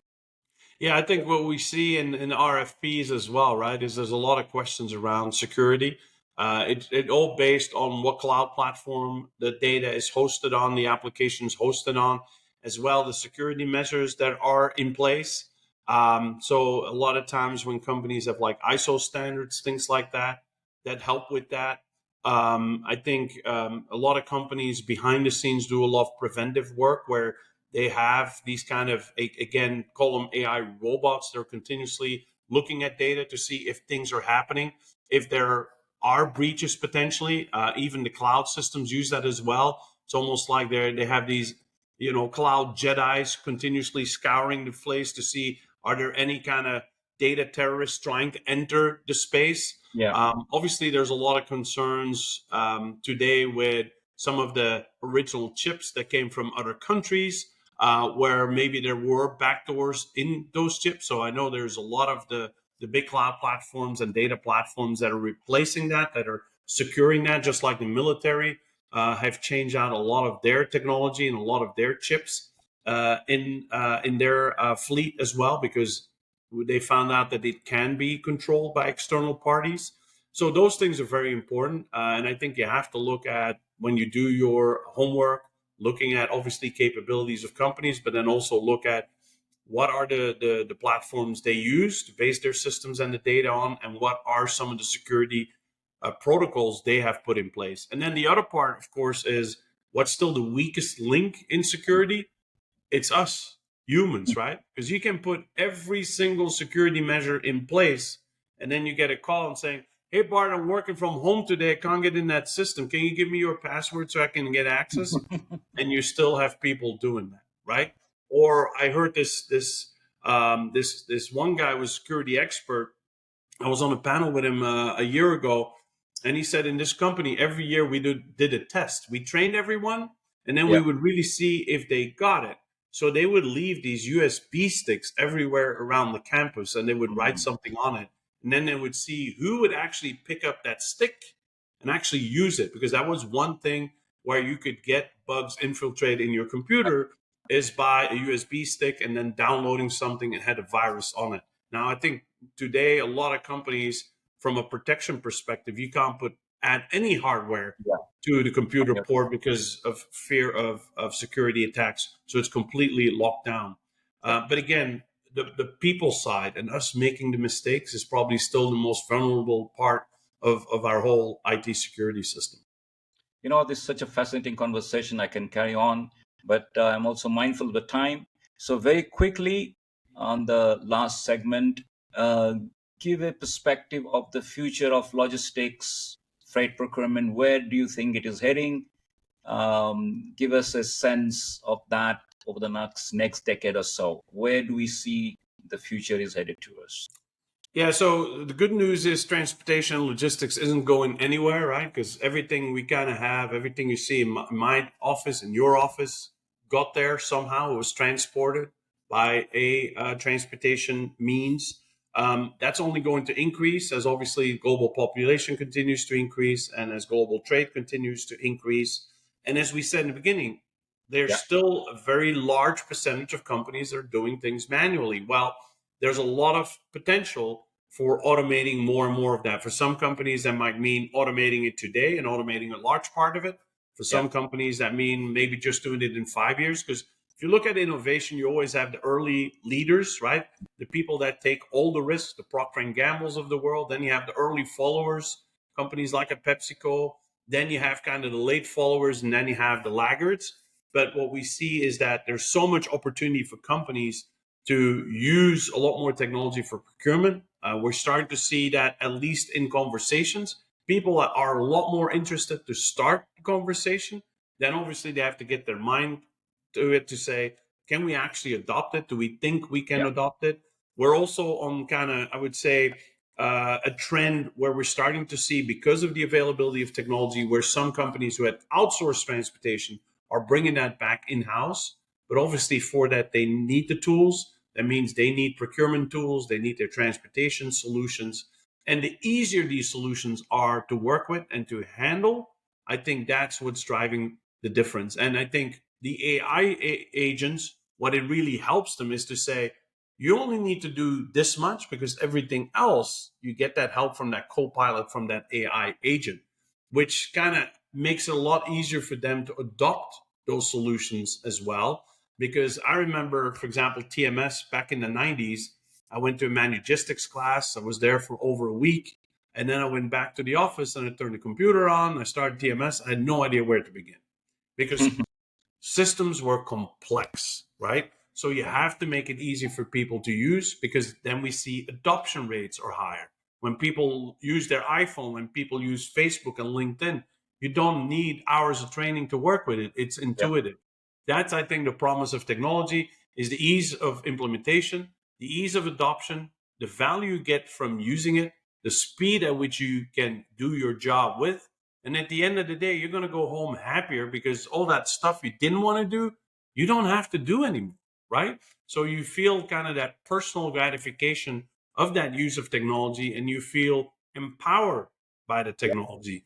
Yeah, I think what we see in RFPs as well, right, is there's a lot of questions around security. It all based on what cloud platform the data is hosted on, the applications hosted on, as well the security measures that are in place. So a lot of times when companies have like ISO standards, things like that, that help with that. I think a lot of companies behind the scenes do a lot of preventive work where they have these kind of, again, call them AI robots. They're continuously looking at data to see if things are happening, if there are breaches potentially. Even the cloud systems use that as well. It's almost like they have these, cloud Jedis continuously scouring the place to see, are there any kind of data terrorists trying to enter the space? Yeah. Obviously, there's a lot of concerns today with some of the original chips that came from other countries, where maybe there were backdoors in those chips. So I know there's a lot of the big cloud platforms and data platforms that are replacing that are securing that, just like the military have changed out a lot of their technology and a lot of their chips in their fleet as well, because they found out that it can be controlled by external parties. So those things are very important. And I think you have to look at, when you do your homework, looking at obviously capabilities of companies, but then also look at what are the platforms they use to base their systems and the data on, and what are some of the security protocols they have put in place. And then the other part, of course, is what's still the weakest link in security? It's us humans, right? Because you can put every single security measure in place, and then you get a call and saying, "Hey Bart, I'm working from home today. I can't get in that system. Can you give me your password so I can get access?" And you still have people doing that, right? Or I heard this one guy was a security expert. I was on a panel with him a year ago, and he said in this company every year we did a test. We trained everyone, and then we Yeah. would really see if they got it. So they would leave these USB sticks everywhere around the campus, and they would write Mm. something on it, and then they would see who would actually pick up that stick and actually use it, because that was one thing where you could get bugs infiltrate in your computer, is by a USB stick and then downloading something and had a virus on it. Now, I think today a lot of companies, from a protection perspective, you can't add any hardware Yeah. to the computer Yeah. port because of fear of security attacks. So it's completely locked down. But again, the people side and us making the mistakes is probably still the most vulnerable part of our whole IT security system. This is such a fascinating conversation. I can carry on, but I'm also mindful of the time. So, very quickly on the last segment, uh, give a perspective of the future of logistics, freight procurement. Where do you think it is heading? Give us a sense of that over the next decade or so. Where do we see the future is headed to us? Yeah, so the good news is transportation and logistics isn't going anywhere, right? Because everything we kind of have, everything you see in my office, in your office, got there somehow. It was transported by a transportation means. That's only going to increase as obviously global population continues to increase and as global trade continues to increase. And as we said in the beginning, there's Yeah. still a very large percentage of companies that are doing things manually. Well, there's a lot of potential for automating more and more of that. For some companies, that might mean automating it today and automating a large part of it. For Yeah. some companies, that mean maybe just doing it in 5 years. Because if you look at innovation, you always have the early leaders, right? The people that take all the risks, the Procter and Gambles of the world. Then you have the early followers, companies like a PepsiCo. Then you have kind of the late followers, and then you have the laggards. But what we see is that there's so much opportunity for companies to use a lot more technology for procurement. We're starting to see that, at least in conversations, people are a lot more interested to start the conversation. Then obviously they have to get their mind to it to say, can we actually adopt it? Do we think we can Yeah. adopt it? We're also on kind of, I would say, a trend where we're starting to see, because of the availability of technology, where some companies who had outsourced transportation are bringing that back in-house. But obviously for that, they need the tools. That means they need procurement tools. They need their transportation solutions. And the easier these solutions are to work with and to handle, I think that's what's driving the difference. And I think the AI agents, what it really helps them is to say, you only need to do this much, because everything else, you get that help from that co-pilot, from that AI agent, which kind of makes it a lot easier for them to adopt those solutions as well. Because I remember, for example, TMS back in the 90s, I went to a manugistics class. I was there for over a week. And then I went back to the office and I turned the computer on. I started TMS. I had no idea where to begin, because systems were complex, right? So you have to make it easy for people to use, because then we see adoption rates are higher. When people use their iPhone, when people use Facebook and LinkedIn, you don't need hours of training to work with it. It's Yeah. intuitive. That's, I think, the promise of technology, is the ease of implementation, the ease of adoption, the value you get from using it, the speed at which you can do your job with. And at the end of the day, you're going to go home happier, because all that stuff you didn't want to do, you don't have to do anymore, right? So you feel kind of that personal gratification of that use of technology, and you feel empowered by the Yeah. technology.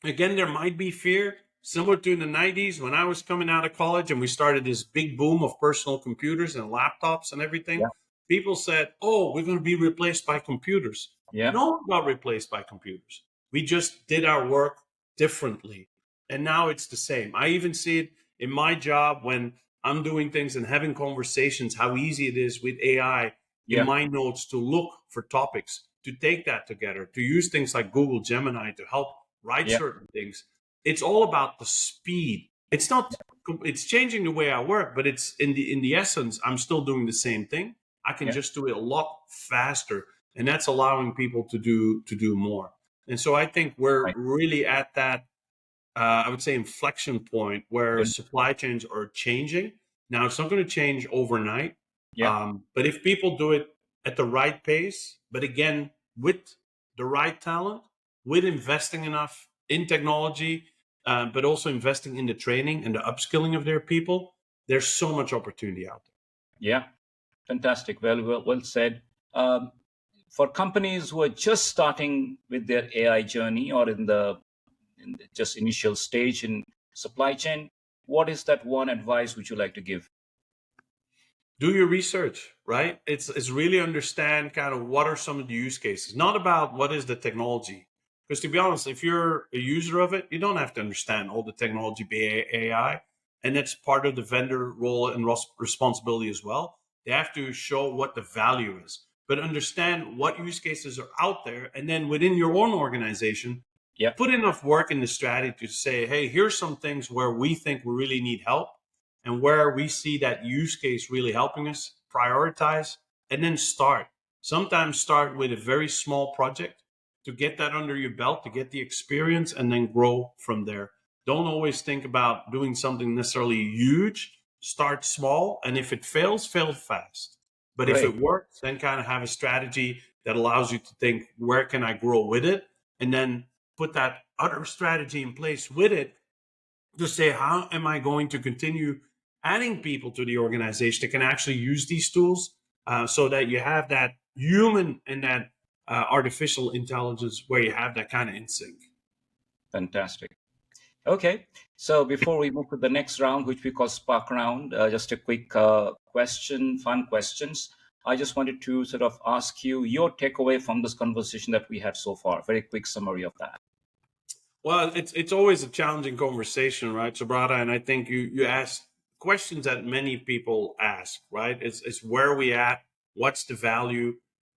Again, there might be fear, similar to in the 90s when I was coming out of college and we started this big boom of personal computers and laptops and everything. Yeah. People said, oh, we're going to be replaced by computers. Yeah. No, we're not replaced by computers. We just did our work differently. And now it's the same. I even see it in my job when I'm doing things and having conversations, how easy it is with AI in Yeah. my notes to look for topics, to take that together, to use things like Google Gemini to help write Yeah. certain things. It's all about the speed. It's not, it's changing the way I work, but it's in the essence, I'm still doing the same thing. I can Yeah. just do it a lot faster. And that's allowing people to do more. And so I think we're Right. really at that, I would say, inflection point where Good. supply chains are changing. Now, it's not going to change overnight, Yeah. but if people do it at the right pace, but again, with the right talent, with investing enough in technology, but also investing in the training and the upskilling of their people, there's so much opportunity out there. Yeah. Fantastic. Well said. Um, for companies who are just starting with their AI journey, or in the just initial stage in supply chain, what is that one advice would you like to give? Do your research, right? It's really understand kind of what are some of the use cases, not about what is the technology. Because to be honest, if you're a user of it, you don't have to understand all the technology be AI, and that's part of the vendor role and responsibility as well. They have to show what the value is, but understand what use cases are out there, and then within your own organization, Yeah. put enough work in the strategy to say, hey, here's some things where we think we really need help, and where we see that use case really helping us prioritize, and then start. Sometimes start with a very small project to get that under your belt, to get the experience, and then grow from there. Don't always think about doing something necessarily huge. Start small, and if it fails, fail fast. But if Great. it works, then kind of have a strategy that allows you to think, where can I grow with it? And then put that other strategy in place with it to say, how am I going to continue adding people to the organization that can actually use these tools, so that you have that human and that artificial intelligence where you have that kind of in sync. Fantastic. Okay. So before we move to the next round, which we call Spark Round, just a quick question, fun questions. I just wanted to sort of ask you your takeaway from this conversation that we had so far. Very quick summary of that. Well, it's always a challenging conversation, right, Sabrata? And I think you ask questions that many people ask, right? It's where are we at? What's the value?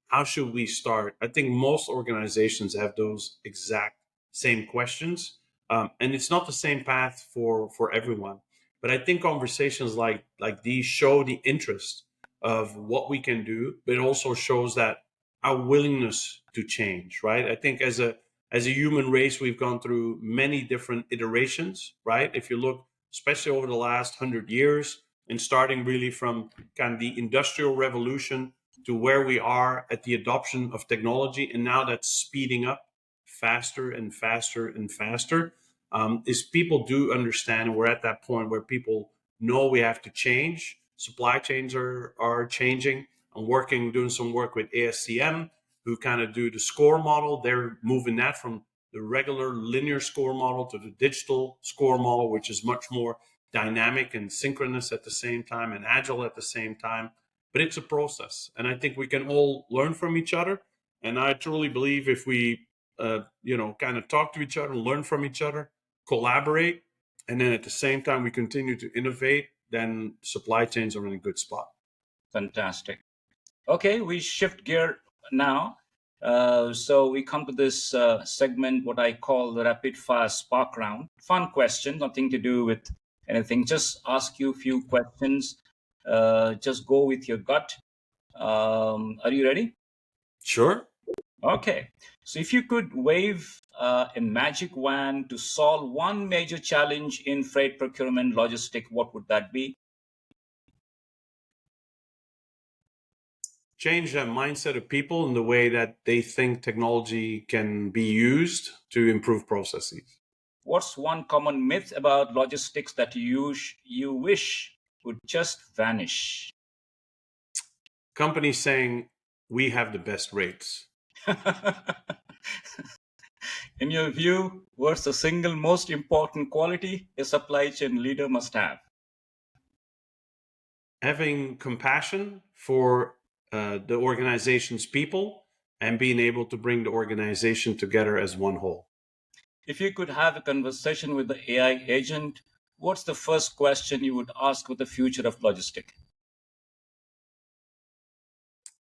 How should we start? I think most organizations have those exact same questions, and it's not the same path for everyone. But I think conversations like these show the interest of what we can do, but it also shows that our willingness to change, right? I think as a human race, we've gone through many different iterations, right? If you look, especially over the last 100 years, and starting really from kind of the industrial revolution to where we are at the adoption of technology, and now that's speeding up faster and faster and faster, is people do understand we're at that point where people know we have to change. Supply chains are changing. I'm doing some work with ASCM, who kind of do the score model. They're moving that from the regular linear score model to the digital score model, which is much more dynamic and synchronous at the same time and agile at the same time. But it's a process, and I think we can all learn from each other. And I truly believe if we, kind of talk to each other, learn from each other, collaborate, and then at the same time we continue to innovate, then supply chains are in a good spot. Fantastic. Okay, we shift gear now. So we come to this segment, what I call the rapid fire spark round. Fun question, nothing to do with anything. Just ask you a few questions. Just go with your gut. Are you ready? Sure. Okay. So if you could wave a magic wand to solve one major challenge in freight procurement logistic, what would that be? Change the mindset of people in the way that they think technology can be used to improve processes. What's one common myth about logistics that you wish would just vanish? Companies saying we have the best rates. In your view, what's the single most important quality a supply chain leader must have? Having compassion for the organization's people and being able to bring the organization together as one whole. If you could have a conversation with the AI agent, what's the first question you would ask with the future of logistics?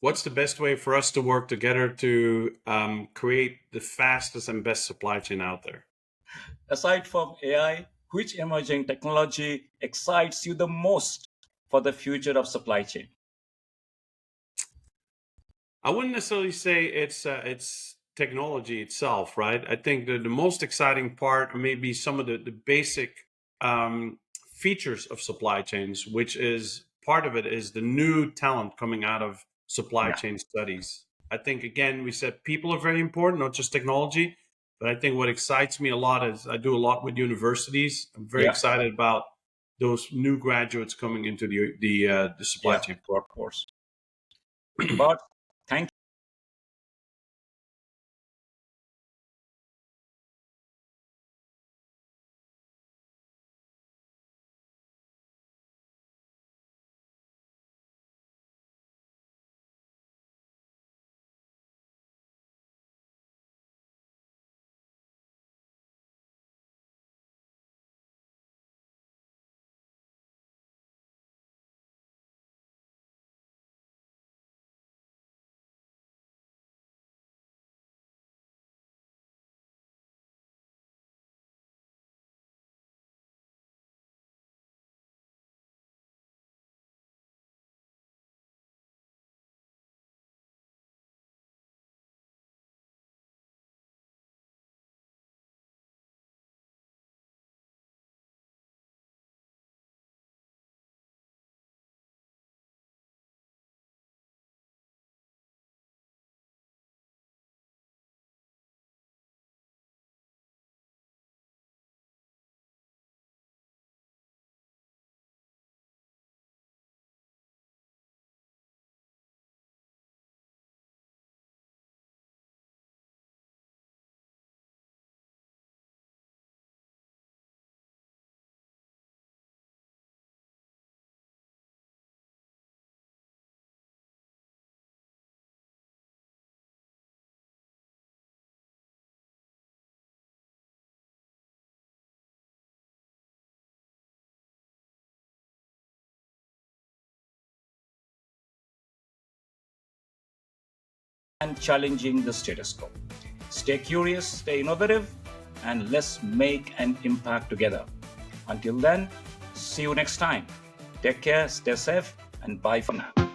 What's the best way for us to work together to create the fastest and best supply chain out there? Aside from AI, which emerging technology excites you the most for the future of supply chain? I wouldn't necessarily say it's technology itself, right? I think the most exciting part may be some of the basic features of supply chains, which is part of it is the new talent coming out of supply chain studies. I think, again, we said people are very important, not just technology. But I think what excites me a lot is I do a lot with universities. I'm very excited about those new graduates coming into the supply chain workforce. But thank and challenging the status quo. Stay curious, stay innovative, and let's make an impact together. Until then, See you next time. Take care, stay safe, and bye for now.